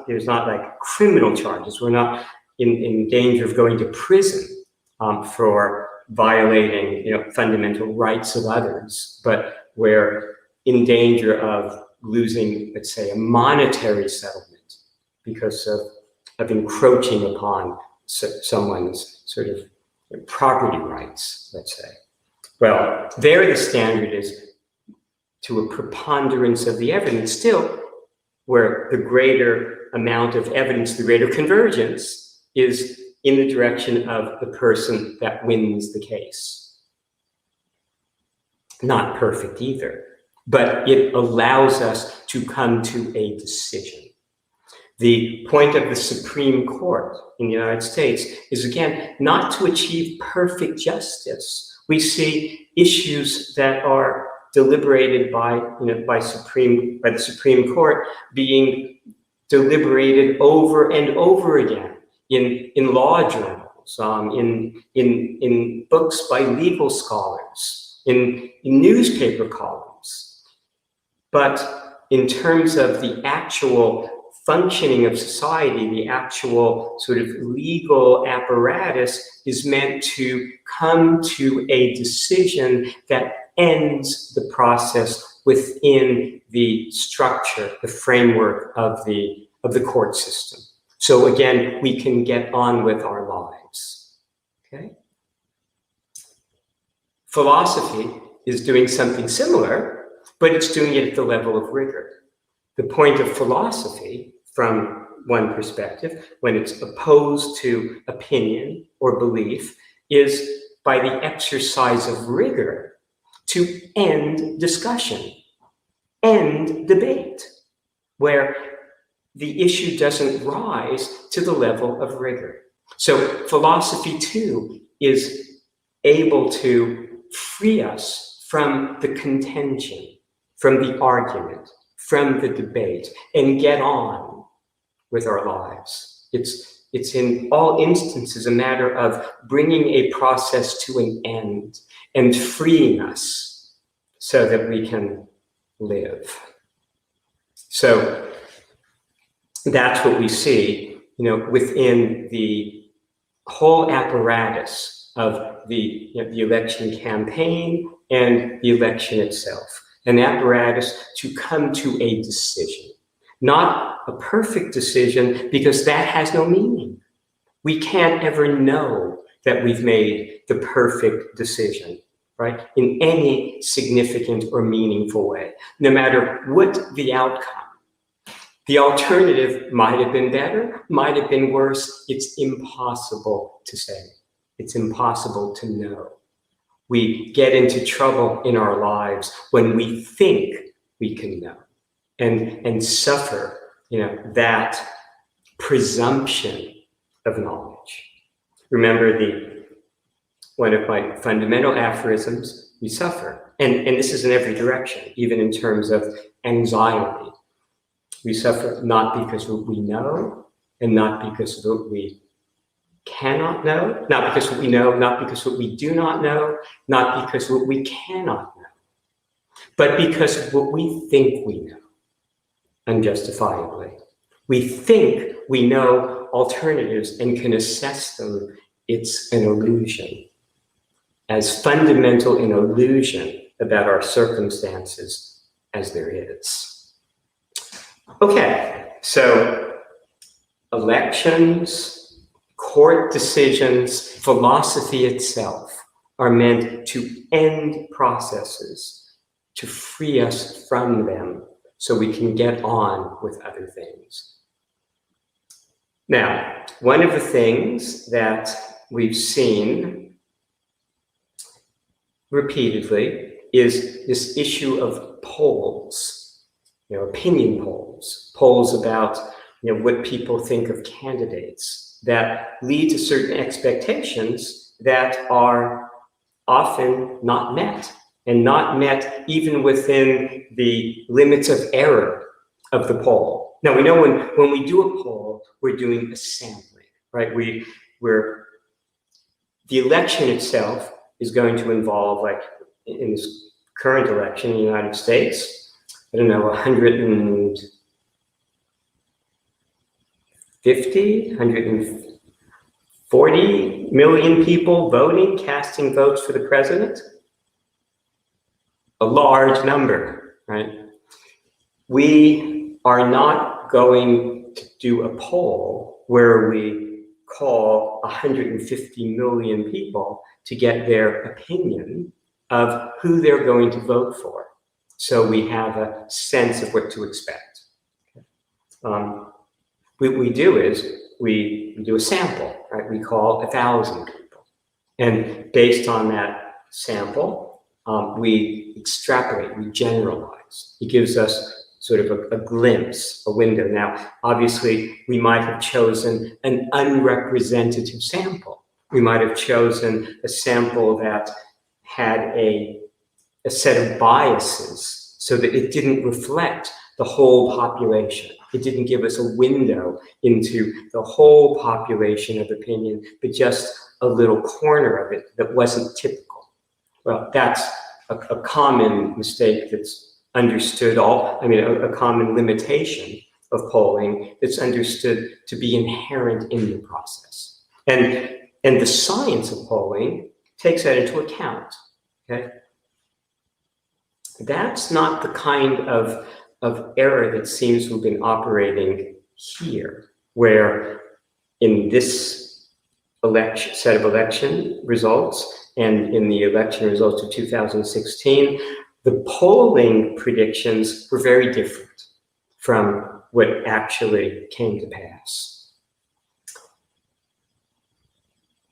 Speaker 2: there's not like criminal charges, we're not in danger of going to prison for violating fundamental rights of others, but we're in danger of losing, let's say, a monetary settlement because of encroaching upon someone's sort of property rights, let's say. Well, there the standard is to a preponderance of the evidence, still, where the greater amount of evidence, the greater convergence, is in the direction of the person that wins the case. Not perfect either, but it allows us to come to a decision. The point of the Supreme Court in the United States is, again, not to achieve perfect justice. We see issues that are deliberated by the Supreme Court being deliberated over and over again in law journals, in books by legal scholars, in newspaper columns. But in terms of the actual functioning of society, the actual sort of legal apparatus is meant to come to a decision that ends the process within the structure, the framework of the court system. So again, we can get on with our lives. Okay? Philosophy is doing something similar, but it's doing it at the level of rigor. The point of philosophy, from one perspective, when it's opposed to opinion or belief, is by the exercise of rigor to end discussion, end debate. where the issue doesn't rise to the level of rigor. So philosophy too is able to free us from the contention, from the argument, from the debate, and get on with our lives. It's in all instances a matter of bringing a process to an end and freeing us so that we can live. So that's what we see, within the whole apparatus of the election campaign and the election itself. An apparatus to come to a decision. Not a perfect decision, because that has no meaning. We can't ever know that we've made the perfect decision, right? In any significant or meaningful way, no matter what the outcome. The alternative might have been better, might have been worse. It's impossible to say. It's impossible to know. We get into trouble in our lives when we think we can know and suffer, that presumption of knowledge. Remember one of my fundamental aphorisms, we suffer. And this is in every direction, even in terms of anxiety. We suffer not because of what we know, and not because of what we cannot know, not because of what we know, not because of what we do not know, not because of what we cannot know, but because of what we think we know, unjustifiably. We think we know alternatives and can assess them. It's an illusion, as fundamental an illusion about our circumstances as there is. Okay, so elections, court decisions, philosophy itself are meant to end processes, to free us from them so we can get on with other things. Now, one of the things that we've seen repeatedly is this issue of polls. Opinion polls about, what people think of candidates that lead to certain expectations that are often not met, and not met even within the limits of error of the poll. Now, we know when we do a poll, we're doing a sampling, right? The election itself is going to involve, like in this current election in the United States, 140 million people voting, casting votes for the president. A large number, right? We are not going to do a poll where we call 150 million people to get their opinion of who they're going to vote for. So we have a sense of what to expect. What we do is we do a sample, right? We call 1,000 people. And based on that sample, we extrapolate, we generalize. It gives us sort of a glimpse, a window. Now, obviously, we might have chosen an unrepresentative sample. We might have chosen a sample that had a set of biases so that it didn't reflect the whole population. It didn't give us a window into the whole population of opinion, but just a little corner of it that wasn't typical. Well, that's a common mistake that's understood, a common limitation of polling that's understood to be inherent in the process. And the science of polling takes that into account, okay? That's not the kind of error that seems to have been operating here, where in this set of election results and in the election results of 2016, the polling predictions were very different from what actually came to pass.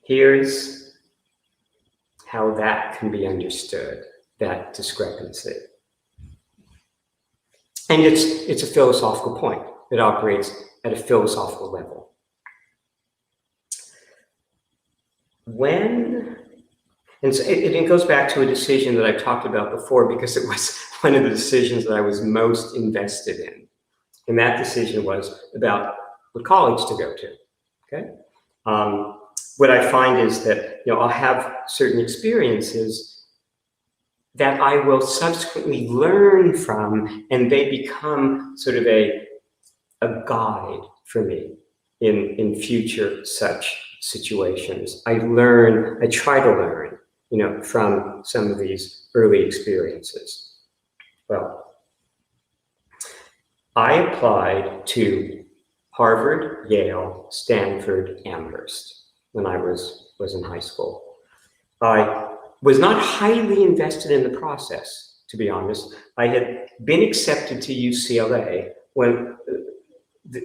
Speaker 2: Here's how that can be understood, that discrepancy. And it's a philosophical point. It operates at a philosophical level. And so it goes back to a decision that I've talked about before, because it was one of the decisions that I was most invested in. And that decision was about what college to go to, okay? What I find is that, I'll have certain experiences that I will subsequently learn from, and they become sort of a guide for me in future such situations. I try to learn, from some of these early experiences. Well, I applied to Harvard, Yale, Stanford, Amherst when I was in high school. I was not highly invested in the process, to be honest. I had been accepted to UCLA when,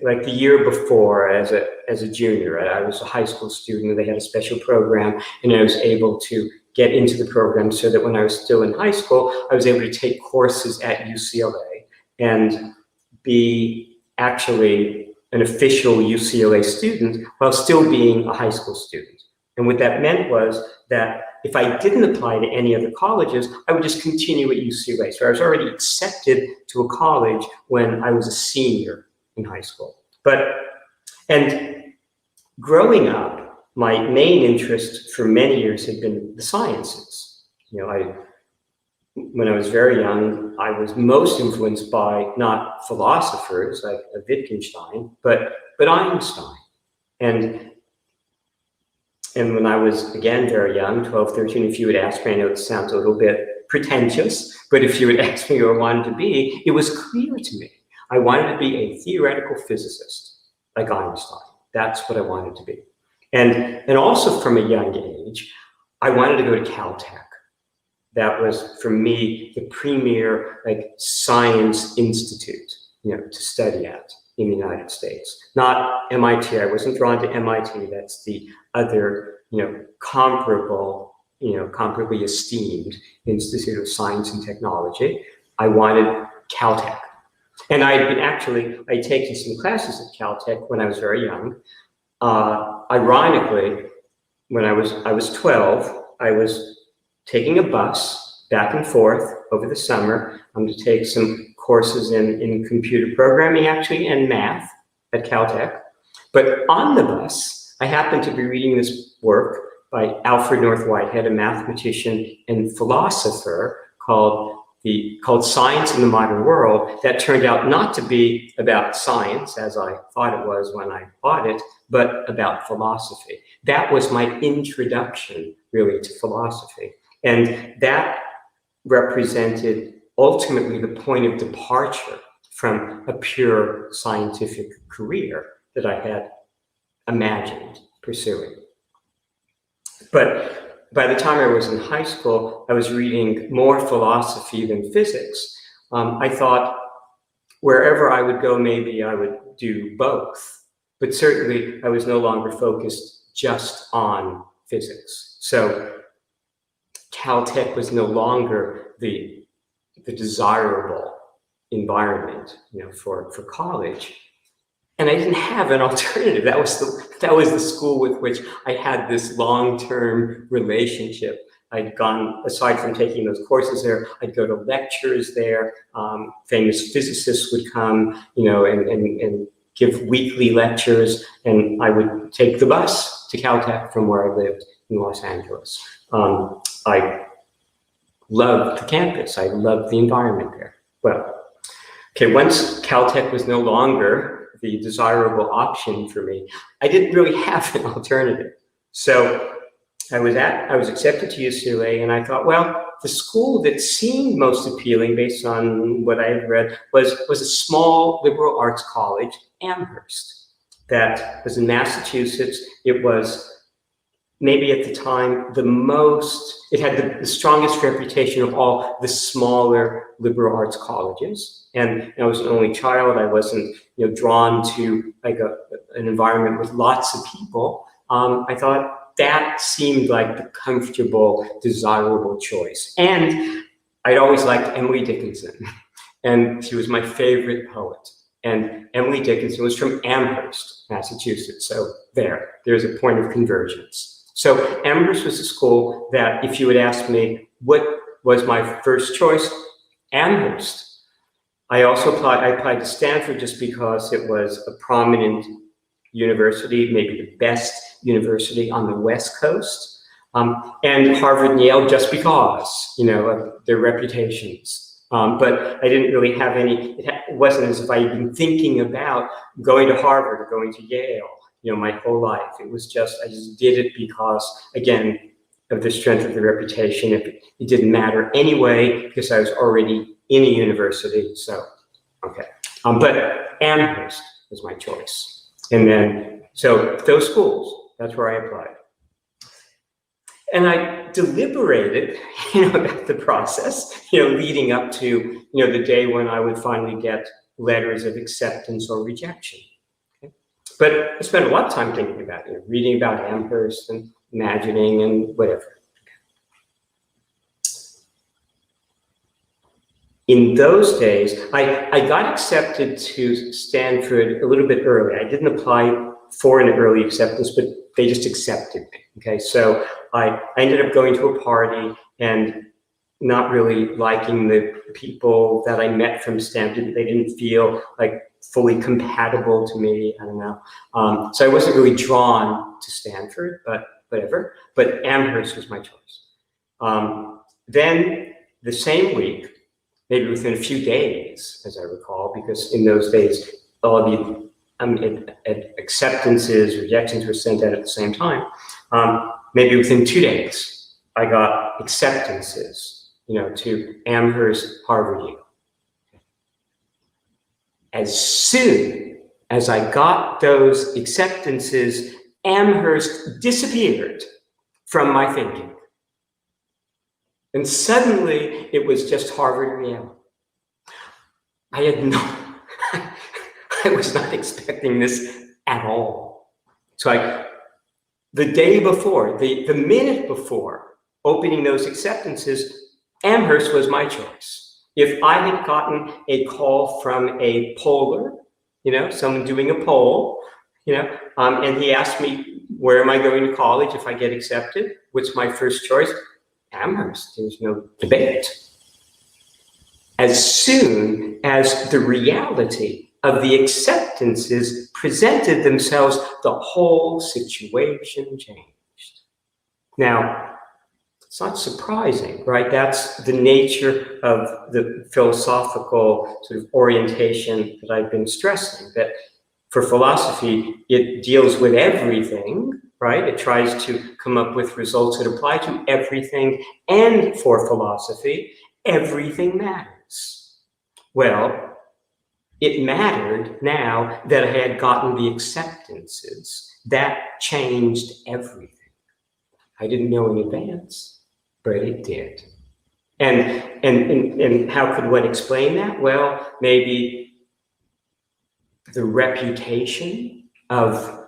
Speaker 2: like the year before, as a junior. I was a high school student, and they had a special program, and I was able to get into the program so that when I was still in high school, I was able to take courses at UCLA and be actually an official UCLA student while still being a high school student. And what that meant was that if I didn't apply to any other colleges, I would just continue at UCLA. So I was already accepted to a college when I was a senior in high school. And growing up, my main interest for many years had been the sciences. When I was very young, I was most influenced by not philosophers like Wittgenstein, but Einstein. And when I was, again, very young, 12, 13, if you would ask me, I know it sounds a little bit pretentious, but if you would ask me who I wanted to be, it was clear to me. I wanted to be a theoretical physicist like Einstein. That's what I wanted to be. And also from a young age, I wanted to go to Caltech. That was, for me, the premier science institute, to study at in the United States. Not MIT. I wasn't drawn to MIT. That's the other, comparably esteemed Institute of Science and Technology. I wanted Caltech. And I'd taken some classes at Caltech when I was very young. Ironically, when I was 12, I was taking a bus back and forth over the summer to take some courses in computer programming, actually, and math at Caltech. But on the bus, I happened to be reading this work by Alfred North Whitehead, a mathematician and philosopher, called Science in the Modern World, that turned out not to be about science, as I thought it was when I bought it, but about philosophy. That was my introduction, really, to philosophy. And that represented ultimately the point of departure from a pure scientific career that I had imagined pursuing. But by the time I was in high school, I was reading more philosophy than physics. I thought wherever I would go, maybe I would do both. But certainly, I was no longer focused just on physics. So Caltech was no longer the desirable environment, for college. And I didn't have an alternative. That was the school with which I had this long-term relationship. I'd gone, aside from taking those courses there, I'd go to lectures there. Famous physicists would come, and give weekly lectures, and I would take the bus to Caltech from where I lived in Los Angeles. I loved the campus. I loved the environment there. Well, okay, once Caltech was no longer the desirable option for me, I didn't really have an alternative. So I was accepted to UCLA, and I thought, well, the school that seemed most appealing based on what I had read was a small liberal arts college, Amherst, that was in Massachusetts. It was maybe at the time it had the strongest reputation of all the smaller liberal arts colleges. And I was an only child. I wasn't drawn to an environment with lots of people. I thought that seemed like the comfortable, desirable choice. And I'd always liked Emily Dickinson. and she was my favorite poet. And Emily Dickinson was from Amherst, Massachusetts. So there's a point of convergence. So Amherst was a school that, if you had asked me what was my first choice, Amherst. I applied to Stanford just because it was a prominent university, maybe the best university on the West Coast, and Harvard and Yale just because, of their reputations. But I didn't really have any, it wasn't as if I had been thinking about going to Harvard or going to Yale, my whole life. It was just, I just did it because, again, of the strength of the reputation. It didn't matter anyway, because I was already in a university, so, okay. But Amherst was my choice. And then, so those schools, that's where I applied. And I deliberated, about the process, leading up to, the day when I would finally get letters of acceptance or rejection. Okay? But I spent a lot of time thinking about it, reading about Amherst and imagining and whatever. In those days, I got accepted to Stanford a little bit early. I didn't apply for an early acceptance, but they just accepted me. Okay, so I ended up going to a party and not really liking the people that I met from Stanford. They didn't feel like fully compatible to me. I don't know. So I wasn't really drawn to Stanford, but whatever. But Amherst was my choice. Then the same week, maybe within a few days, as I recall, because in those days, all the acceptances, rejections were sent out at the same time. Maybe within 2 days, I got acceptances, to Amherst, Harvard, Yale. As soon as I got those acceptances, Amherst disappeared from my thinking. And suddenly, it was just Harvard or Yale. I was not expecting this at all. So the day before, the minute before opening those acceptances, Amherst was my choice. If I had gotten a call from a poller, someone doing a poll, and he asked me, where am I going to college if I get accepted? What's my first choice? Amherst. There's no debate. As soon as the reality of the acceptances presented themselves, the whole situation changed. Now, it's not surprising, right? That's the nature of the philosophical sort of orientation that I've been stressing, that for philosophy, it deals with everything, right? It tries to come up with results that apply to everything, and for philosophy, everything matters. Well, it mattered now that I had gotten the acceptances. That changed everything. I didn't know in advance, but it did. And how could one explain that? Well, maybe the reputation of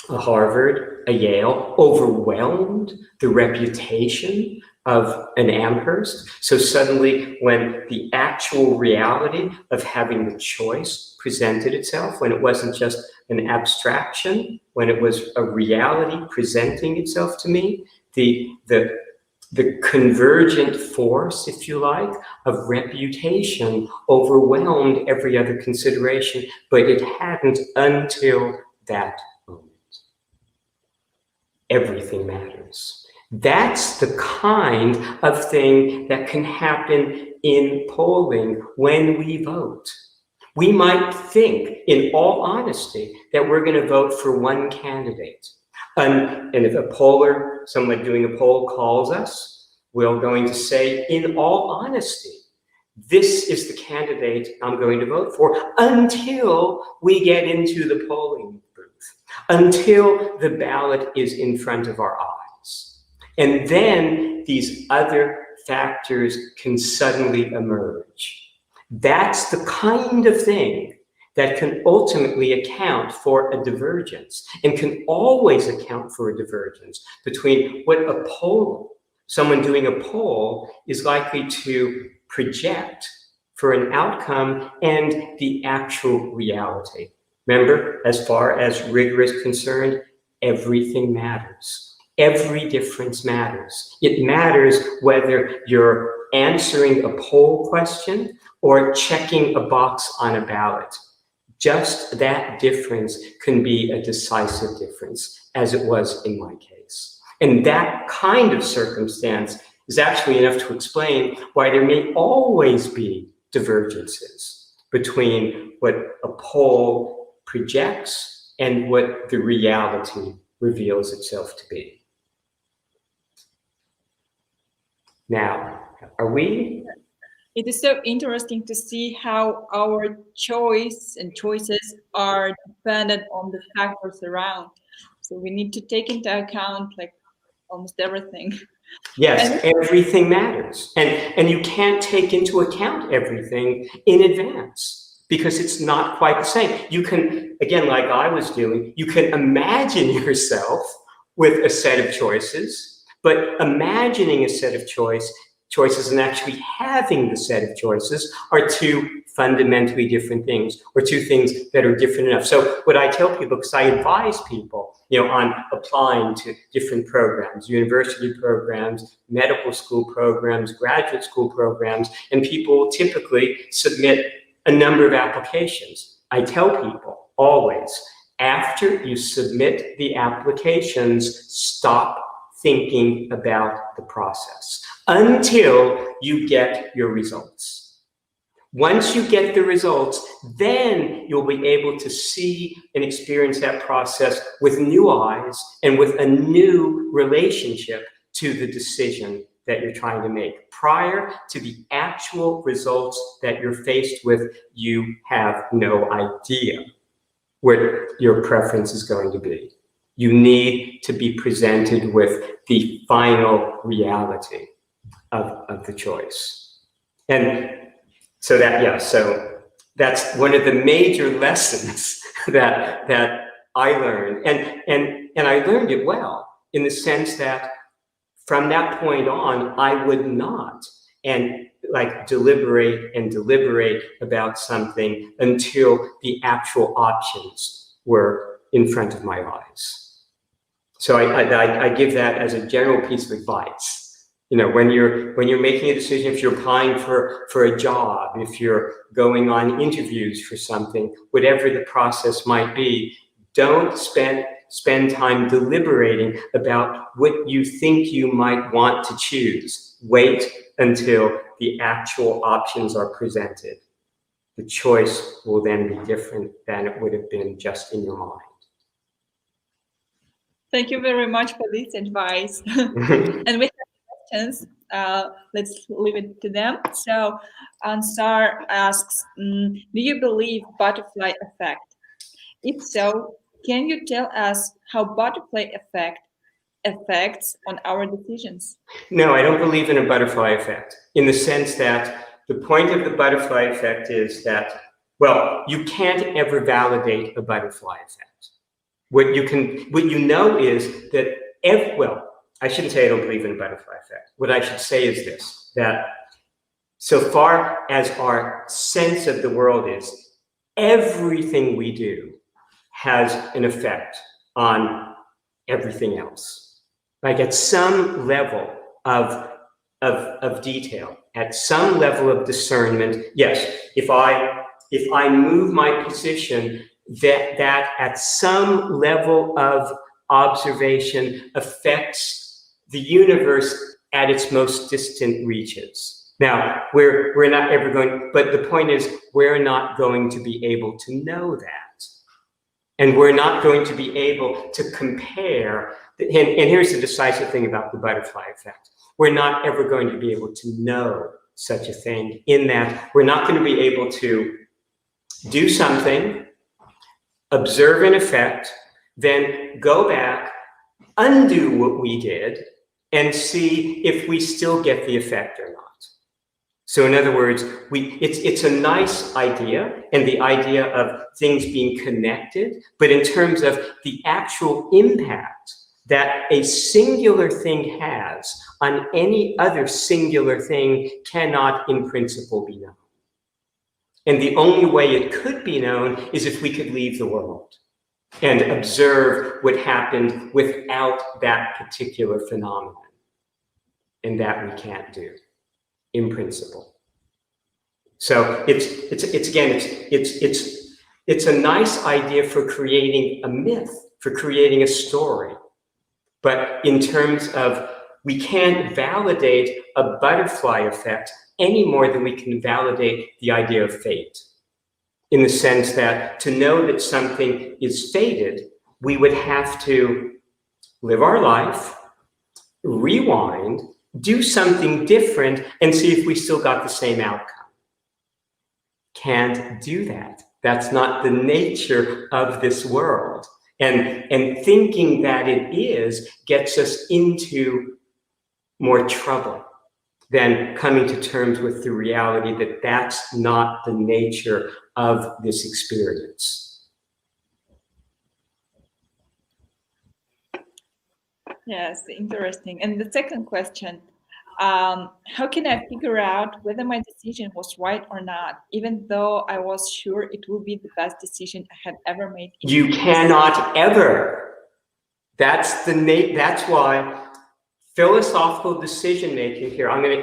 Speaker 2: a Harvard, a Yale, overwhelmed the reputation of an Amherst. So suddenly, when the actual reality of having the choice presented itself, when it wasn't just an abstraction, when it was a reality presenting itself to me, the convergent force, if you like, of reputation overwhelmed every other consideration, but it hadn't until that moment. Everything matters. That's the kind of thing that can happen in polling when we vote. We might think, in all honesty, that we're going to vote for one candidate. And if a poller, someone doing a poll calls us, we're going to say, in all honesty, this is the candidate I'm going to vote for, until we get into the polling booth, until the ballot is in front of our eyes. And then these other factors can suddenly emerge. That's the kind of thing that can ultimately account for a divergence, and can always account for a divergence between what a poll, someone doing a poll, is likely to project for an outcome and the actual reality. Remember, as far as rigor is concerned, everything matters. Every difference matters. It matters whether you're answering a poll question or checking a box on a ballot. Just that difference can be a decisive difference, as it was in my case. And that kind of circumstance is actually enough to explain why there may always be divergences between what a poll projects and what the reality reveals itself to be. Now, are we?
Speaker 1: It is so interesting to see how our choices are dependent on the factors around. So we need to take into account like almost everything.
Speaker 2: Yes, everything matters. And you can't take into account everything in advance because it's not quite the same. You can, again, like I was doing, you can imagine yourself with a set of choices, but imagining a set of choices and actually having the set of choices are two fundamentally different things, or two things that are different enough. So what I tell people, because I advise people, on applying to different programs, university programs, medical school programs, graduate school programs, and people typically submit a number of applications. I tell people always, after you submit the applications, stop thinking about the process until you get your results. Once you get the results, then you'll be able to see and experience that process with new eyes and with a new relationship to the decision that you're trying to make. Prior to the actual results that you're faced with, you have no idea what your preference is going to be. You need to be presented with the final reality of the choice. And so that's one of the major lessons that I learned. And I learned it well in the sense that from that point on, I would not deliberate about something until the actual options were in front of my eyes. So I give that as a general piece of advice. When you're making a decision, if you're applying for a job, if you're going on interviews for something, whatever the process might be, don't spend time deliberating about what you think you might want to choose. Wait until the actual options are presented. The choice will then be different than it would have been just in your mind.
Speaker 1: Thank you very much for this advice. And we have questions. Let's leave it to them. So Ansar asks, do you believe butterfly effect? If so, can you tell us how butterfly effect affects on our decisions?
Speaker 2: No, I don't believe in a butterfly effect, in the sense that the point of the butterfly effect is that, well, you can't ever validate a butterfly effect. What you know is that, I shouldn't say I don't believe in a butterfly effect. What I should say is this, that so far as our sense of the world is, everything we do has an effect on everything else. Like at some level of detail, at some level of discernment, yes, if I move my position, that at some level of observation affects the universe at its most distant reaches. Now, we're not ever going, but the point is, we're not going to be able to know that. And we're not going to be able to compare, and here's the decisive thing about the butterfly effect. We're not ever going to be able to know such a thing, in that we're not going to be able to do something, observe an effect, then go back, undo what we did, and see if we still get the effect or not. So in other words, it's a nice idea, and the idea of things being connected, but in terms of the actual impact that a singular thing has on any other singular thing cannot in principle be known. And the only way it could be known is if we could leave the world and observe what happened without that particular phenomenon. And that we can't do, in principle. So it's a nice idea for creating a myth, for creating a story. But in terms of, we can't validate a butterfly effect any more than we can validate the idea of fate. In the sense that to know that something is fated, we would have to live our life, rewind, do something different, and see if we still got the same outcome. Can't do that. That's not the nature of this world. And thinking that it is gets us into more trouble than coming to terms with the reality that that's not the nature of this experience.
Speaker 1: Yes, interesting. And the second question, how can I figure out whether my decision was right or not, even though I was sure it would be the best decision I had ever made?
Speaker 2: You cannot ever. That's why philosophical decision making here. I'm gonna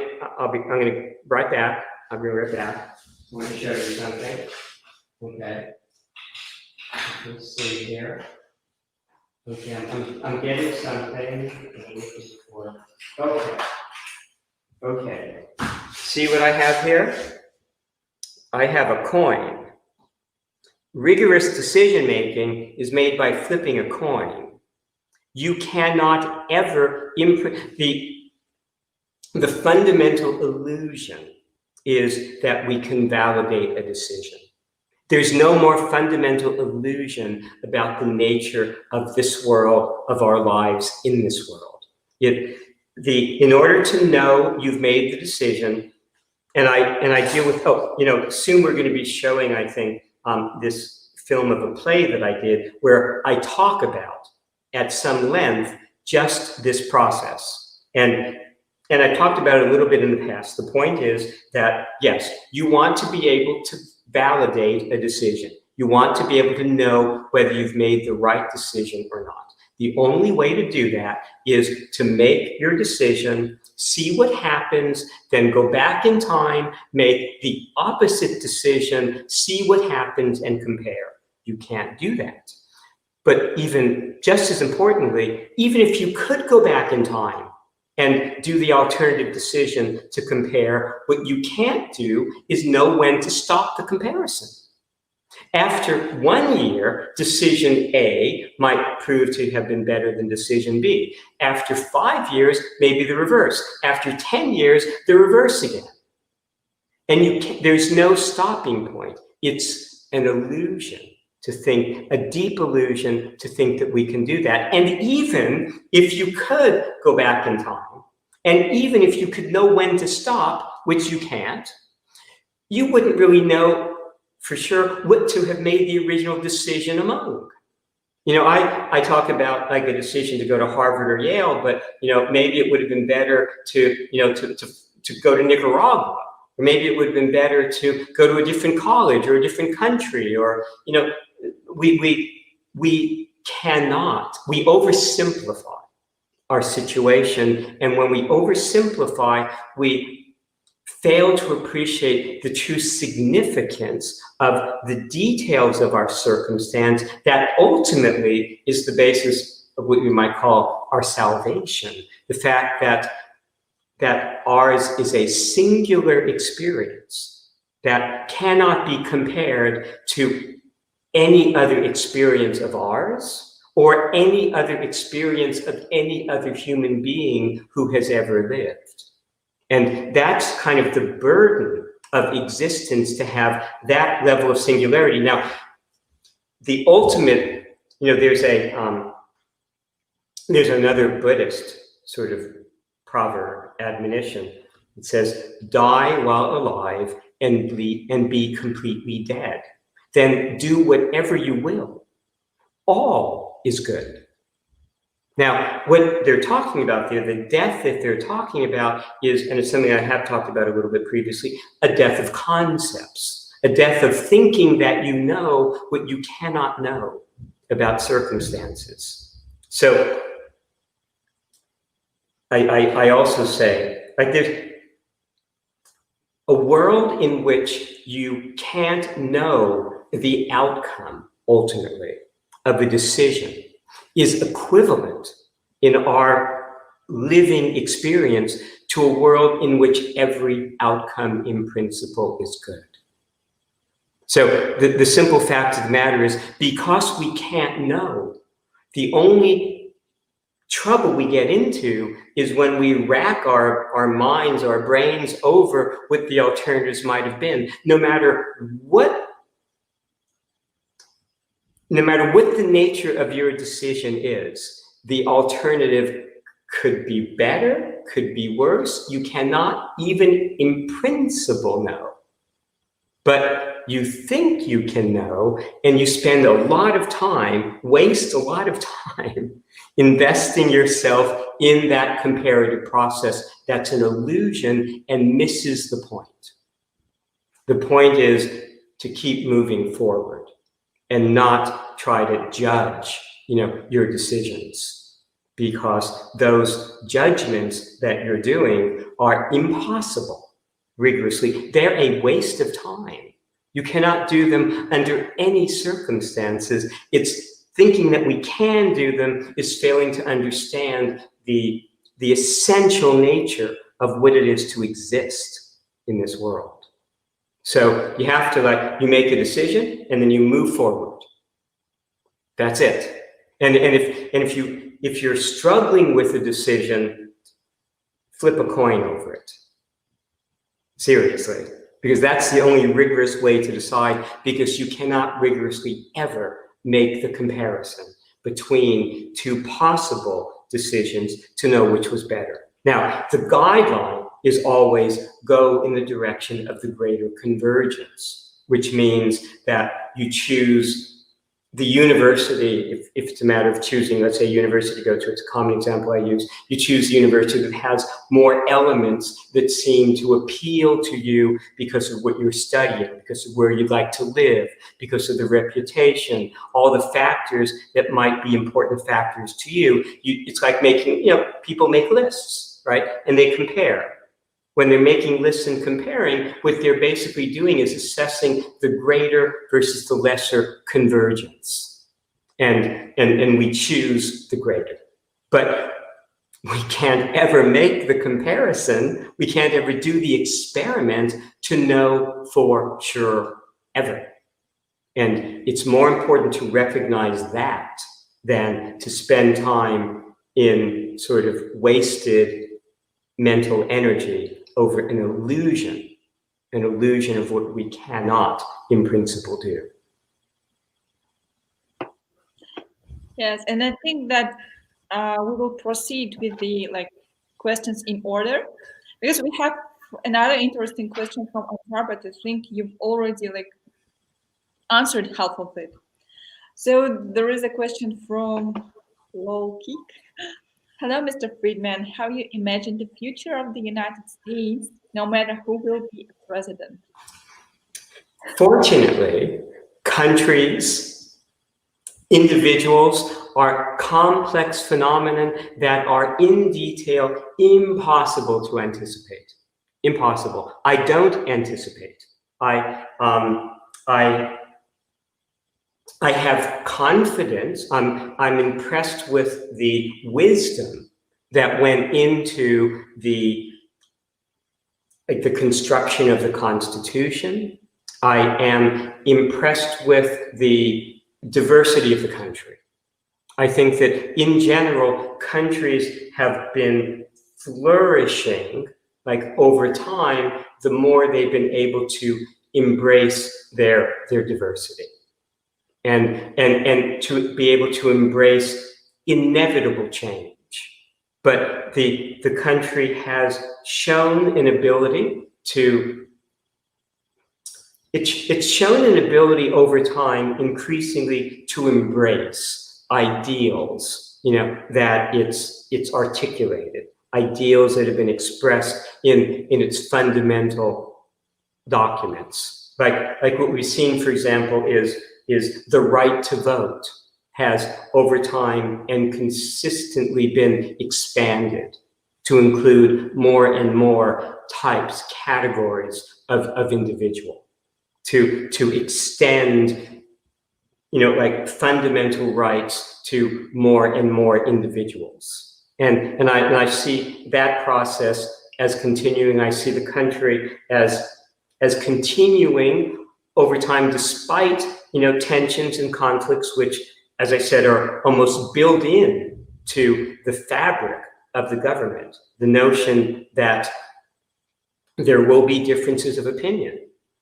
Speaker 2: write that. I'll be right back. I want to show you something. Okay. Let's see here. Okay, I'm getting something. Okay. Okay. See what I have here? I have a coin. Rigorous decision making is made by flipping a coin. You cannot ever the fundamental illusion is that we can validate a decision. There's no more fundamental illusion about the nature of this world, of our lives in this world. In order to know you've made the decision, and I deal with, soon we're going to be showing, I think, this film of a play that I did where I talk about at some length just this process. And I talked about it a little bit in the past. The point is that, yes, you want to be able to validate a decision. You want to be able to know whether you've made the right decision or not. The only way to do that is to make your decision, see what happens, then go back in time, make the opposite decision, see what happens, and compare. You can't do that. But even just as importantly, even if you could go back in time and do the alternative decision to compare, what you can't do is know when to stop the comparison. After 1 year, decision A might prove to have been better than decision B. After 5 years, maybe the reverse. After 10 years, the reverse again. And there's no stopping point. It's an illusion to think, a deep illusion to think that we can do that. And even if you could go back in time, and even if you could know when to stop, which you can't, you wouldn't really know for sure what to have made the original decision among. I talk about like a decision to go to Harvard or Yale, but maybe it would have been better to go to Nicaragua, or maybe it would have been better to go to a different college or a different country, or we cannot. We oversimplify our situation, and when we oversimplify, we fail to appreciate the true significance of the details of our circumstance that ultimately is the basis of what we might call our salvation. The fact that ours is a singular experience that cannot be compared to any other experience of ours or any other experience of any other human being who has ever lived. And that's kind of the burden of existence, to have that level of singularity. Now, the ultimate, there's another Buddhist sort of proverb, admonition. It says, die while alive and be completely dead. Then do whatever you will. All is good. Now, what they're talking about there, the death that they're talking about is, and it's something I have talked about a little bit previously, a death of concepts, a death of thinking that you know what you cannot know about circumstances. So I also say, like, there's a world in which you can't know the outcome, ultimately, of a decision is equivalent in our living experience to a world in which every outcome in principle is good. So the simple fact of the matter is, because we can't know, the only trouble we get into is when we rack our minds, our brains over what the alternatives might have been. No matter what the nature of your decision is, the alternative could be better, could be worse. You cannot even in principle know. But you think you can know, and you spend a lot of time, waste a lot of time investing yourself in that comparative process. That's an illusion and misses the point. The point is to keep moving forward and not try to judge, your decisions, because those judgments that you're doing are impossible rigorously. They're a waste of time. You cannot do them under any circumstances. It's thinking that we can do them is failing to understand the essential nature of what it is to exist in this world. So you have to, you make a decision and then you move forward. That's it. And if you're struggling with a decision, flip a coin over it. Seriously, because that's the only rigorous way to decide, because you cannot rigorously ever make the comparison between two possible decisions to know which was better. Now, the guideline is always go in the direction of the greater convergence, which means that you choose the university, if it's a matter of choosing, let's say, university to go to, it's a common example I use, you choose the university that has more elements that seem to appeal to you because of what you're studying, because of where you'd like to live, because of the reputation, all the factors that might be important factors to you. It's like making, people make lists, right? And they compare. When they're making lists and comparing, what they're basically doing is assessing the greater versus the lesser convergence. And we choose the greater. But we can't ever make the comparison. We can't ever do the experiment to know for sure ever. And it's more important to recognize that than to spend time in sort of wasted mental energy over an illusion of what we cannot in principle do.
Speaker 1: Yes, and I think that we will proceed with the questions in order, because we have another interesting question from Omar, but I think you've already answered half of it. So there is a question from Loki. Hello, Mr. Friedman. How you imagine the future of the United States, no matter who will be president?
Speaker 2: Fortunately, countries, individuals are complex phenomena that are in detail impossible to anticipate. Impossible. I don't anticipate. I have confidence. I'm impressed with the wisdom that went into the construction of the Constitution. I am impressed with the diversity of the country. I think that in general, countries have been flourishing over time, the more they've been able to embrace their diversity. And to be able to embrace inevitable change. But the country has shown an ability to, it's shown an ability over time increasingly to embrace ideals, that it's articulated, ideals that have been expressed in its fundamental documents. Like what we've seen, for example, is the right to vote has over time and consistently been expanded to include more and more types, categories of individual, to extend, like fundamental rights to more and more individuals. And I see that process as continuing. I see the country as continuing over time, despite, tensions and conflicts, which, as I said, are almost built in to the fabric of the government. The notion that there will be differences of opinion.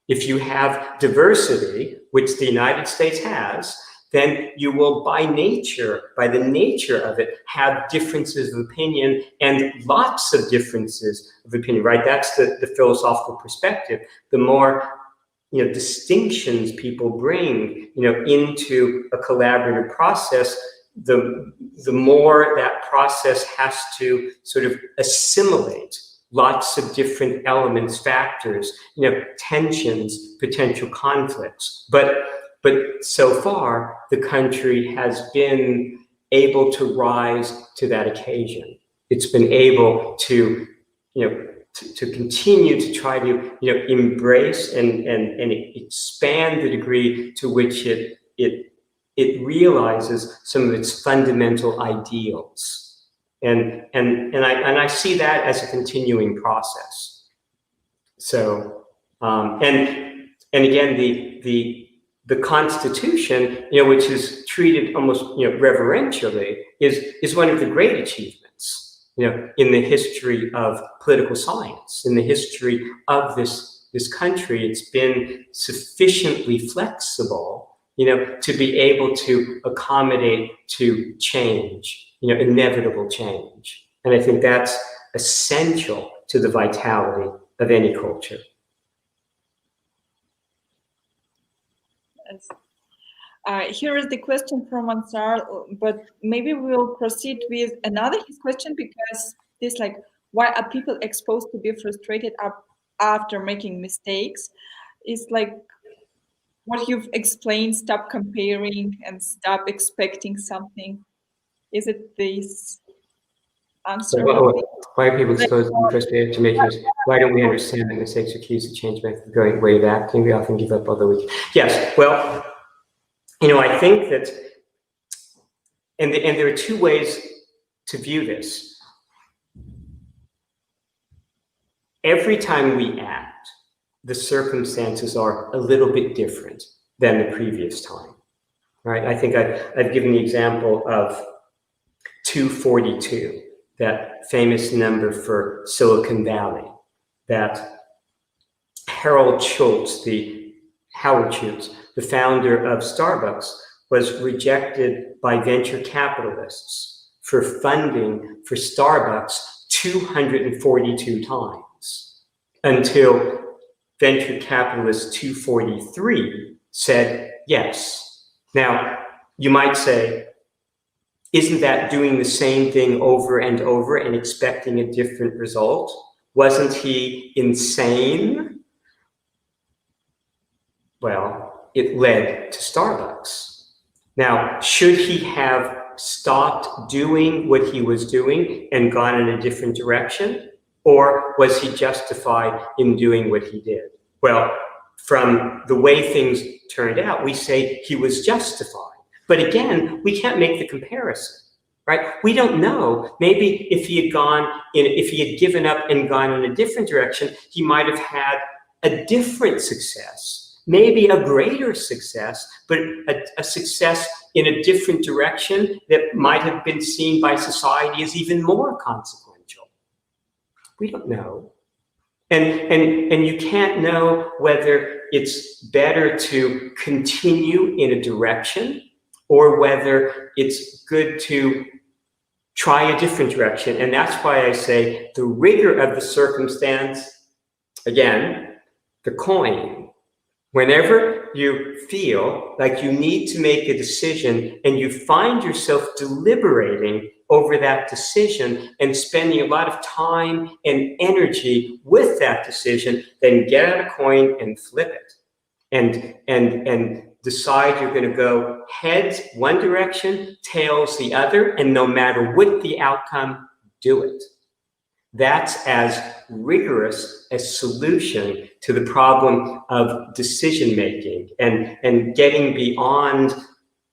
Speaker 2: If you have diversity, which the United States has, then you will, by the nature of it, have differences of opinion, and lots of differences of opinion, right? That's the philosophical perspective. The more distinctions people bring, into a collaborative process, the more that process has to sort of assimilate lots of different elements, factors, tensions, potential conflicts. But so far, the country has been able to rise to that occasion. It's been able to, to continue to try to, embrace and expand the degree to which it realizes some of its fundamental ideals. And I see that as a continuing process. So, and again, the Constitution, which is treated almost, reverentially, is one of the great achievements, in the history of political science, in the history of this country. It's been sufficiently flexible, to be able to accommodate to change, inevitable change. And I think that's essential to the vitality of any culture.
Speaker 1: Here is the question from Ansar, but maybe we'll proceed with another his question, because this, like, why are people exposed to be frustrated after making mistakes? Is like what you've explained, stop comparing and stop expecting something. Is it this answer?
Speaker 2: So why are people exposed to be frustrated to making mistakes? Why don't we understand that mistakes are keys to change method going way back? And we often give up, although we can. Yes, well, I think that, and there are two ways to view this. Every time we act, the circumstances are a little bit different than the previous time, right? I think I've given the example of 242, that famous number for Silicon Valley, that Howard Schultz, the founder of Starbucks, was rejected by venture capitalists for funding for Starbucks 242 times, until venture capitalist 243 said yes. Now, you might say, isn't that doing the same thing over and over and expecting a different result? Wasn't he insane? Well, it led to Starbucks. Now, should he have stopped doing what he was doing and gone in a different direction? Or was he justified in doing what he did? Well, from the way things turned out, we say he was justified. But again, we can't make the comparison, right? We don't know. Maybe if he had given up and gone in a different direction, he might have had a different success, maybe a greater success, but a success in a different direction that might have been seen by society as even more consequential. We don't know. And you can't know whether it's better to continue in a direction or whether it's good to try a different direction. And that's why I say the rigor of the circumstance, again, the coin. Whenever you feel like you need to make a decision and you find yourself deliberating over that decision and spending a lot of time and energy with that decision, then get out a coin and flip it. and decide you're going to go heads one direction, tails the other, and no matter what the outcome, do it. That's as rigorous a solution to the problem of decision making and getting beyond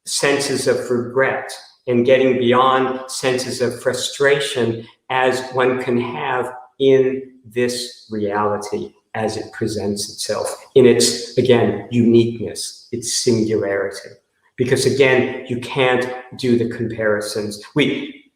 Speaker 2: senses of regret and getting beyond senses of frustration as one can have in this reality as it presents itself in its, again, uniqueness, its singularity. Because again, you can't do the comparisons.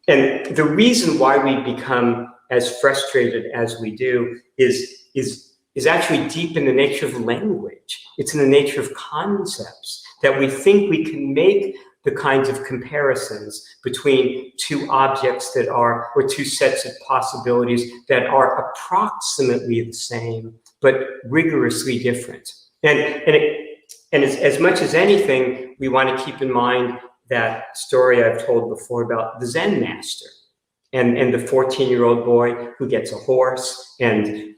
Speaker 2: And the reason why we become as frustrated as we do is actually deep in the nature of language. It's in the nature of concepts that we think we can make the kinds of comparisons between two objects that are, or two sets of possibilities that are approximately the same, but rigorously different. And as much as anything, we want to keep in mind that story I've told before about the Zen master and the 14-year-old boy who gets a horse, and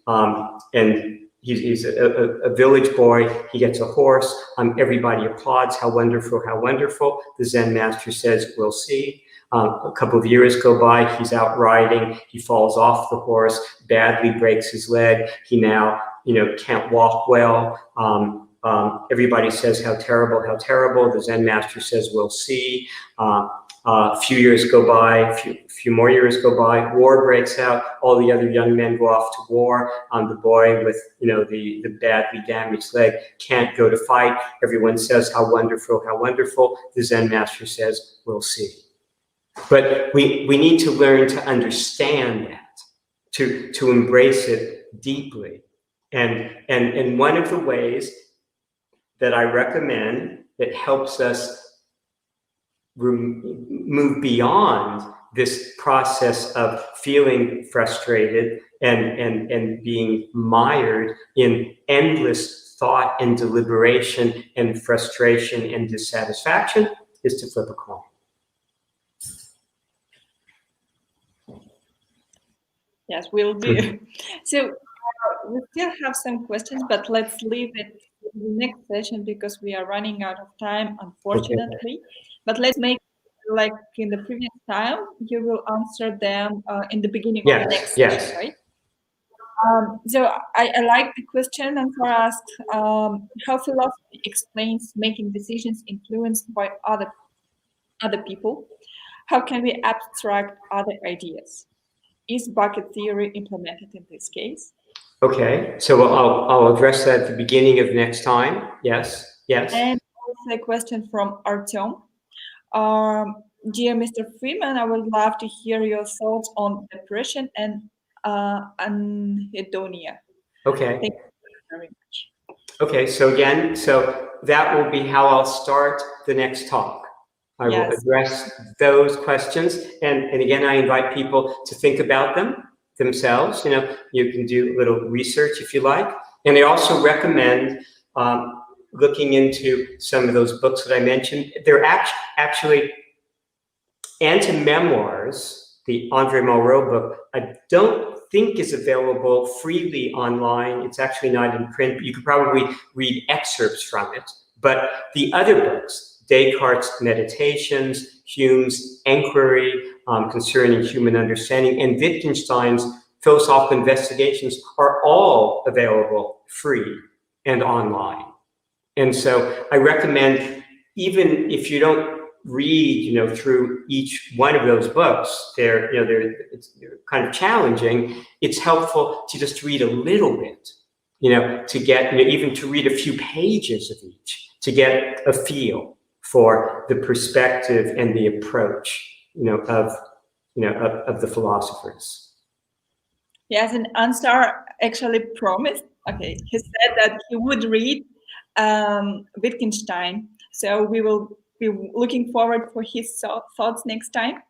Speaker 2: he's a village boy. He gets a horse. Everybody applauds. How wonderful, how wonderful. The Zen master says, we'll see. A couple of years go by. He's out riding. He falls off the horse, badly breaks his leg. He now, can't walk well. Everybody says, how terrible, how terrible. The Zen master says, we'll see. A few years go by, a few more years go by, war breaks out, all the other young men go off to war. The boy with, the badly damaged leg can't go to fight. Everyone says, how wonderful, how wonderful. The Zen master says, we'll see. But we need to learn to understand that, to embrace it deeply. And one of the ways that I recommend that helps us move beyond this process of feeling frustrated and being mired in endless thought and deliberation and frustration and dissatisfaction is to flip a coin.
Speaker 1: Yes, we'll do. So we still have some questions, but let's leave it to the next session because we are running out of time, unfortunately. Okay. But let's make like in the previous time, you will answer them in the beginning of the next session, right? So I like the question and for asked how philosophy explains making decisions influenced by other people. How can we abstract other ideas? Is bucket theory implemented in this case?
Speaker 2: Okay, so I'll address that at the beginning of next time. Yes, yes.
Speaker 1: And also a question from Artyom. Dear Mr. Friedman, I would love to hear your thoughts on depression and anhedonia.
Speaker 2: Okay.
Speaker 1: Thank you very much.
Speaker 2: Okay, so again, that will be how I'll start the next talk. I will address those questions. And again, I invite people to think about them themselves. You can do a little research if you like. And I also recommend looking into some of those books that I mentioned. They're actually Anti-Memoirs, the Andre Malraux book, I don't think is available freely online. It's actually not in print, but you could probably read excerpts from it. But the other books, Descartes' Meditations, Hume's Enquiry Concerning Human Understanding, and Wittgenstein's Philosophical Investigations are all available free and online. And so I recommend, even if you don't read, through each one of those books, they're kind of challenging. It's helpful to just read a little bit, to get, even to read a few pages of each, to get a feel for the perspective and the approach, of the philosophers.
Speaker 1: Yes, and Ansar actually promised. Okay, he said that he would read Wittgenstein. So we will be looking forward for his thoughts next time.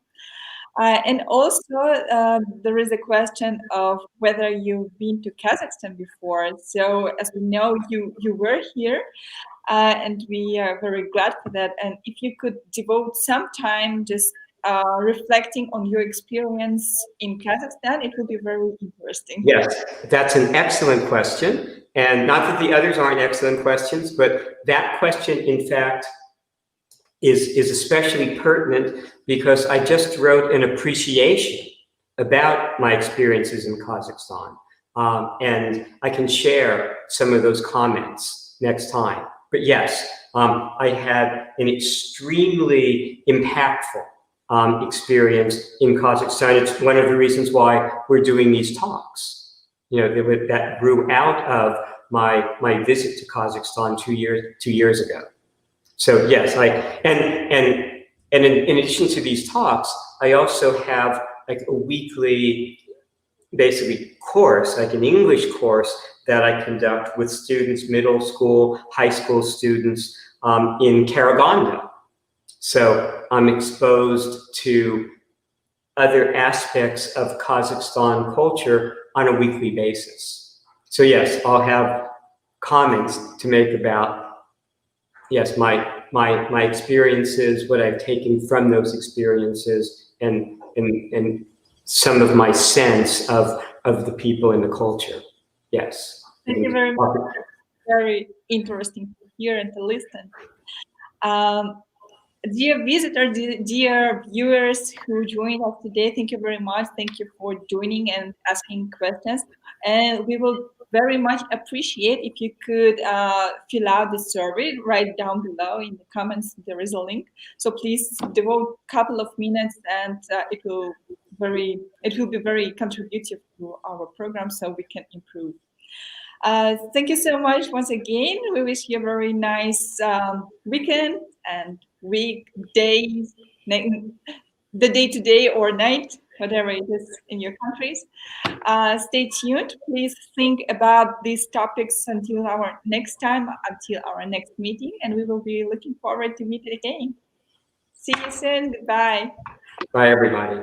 Speaker 1: And also, there is a question of whether you've been to Kazakhstan before. So as we know, you were here, and we are very glad for that. And if you could devote some time just reflecting on your experience in Kazakhstan, it would be very interesting.
Speaker 2: Yes, that's an excellent question. And not that the others aren't excellent questions, but that question, in fact, is especially pertinent because I just wrote an appreciation about my experiences in Kazakhstan. And I can share some of those comments next time. But yes, I had an extremely impactful experience in Kazakhstan. It's one of the reasons why we're doing these talks. You know, that grew out of my visit to Kazakhstan 2 years ago. So yes, and in addition to these talks, I also have like a weekly, basically course, like an English course that I conduct with students, middle school, high school students in Karaganda. So I'm exposed to other aspects of Kazakhstan culture on a weekly basis. So yes, I'll have comments to make about, yes, my experiences, what I've taken from those experiences, and some of my sense of the people in the culture. Yes.
Speaker 1: Thank you very much. Very interesting to hear and to listen. Dear visitors, dear viewers who joined us today, thank you very much. Thank you for joining and asking questions. And we will very much appreciate if you could fill out the survey right down below in the comments. There is a link. So please devote a couple of minutes, and it will be very contributive to our program so we can improve. Thank you so much once again. We wish you a very nice weekend and weekdays, the day to day or night, whatever it is in your countries. Stay tuned. Please think about these topics until our next time, until our next meeting, and we will be looking forward to meet again. See you soon. Goodbye.
Speaker 2: Bye, everybody.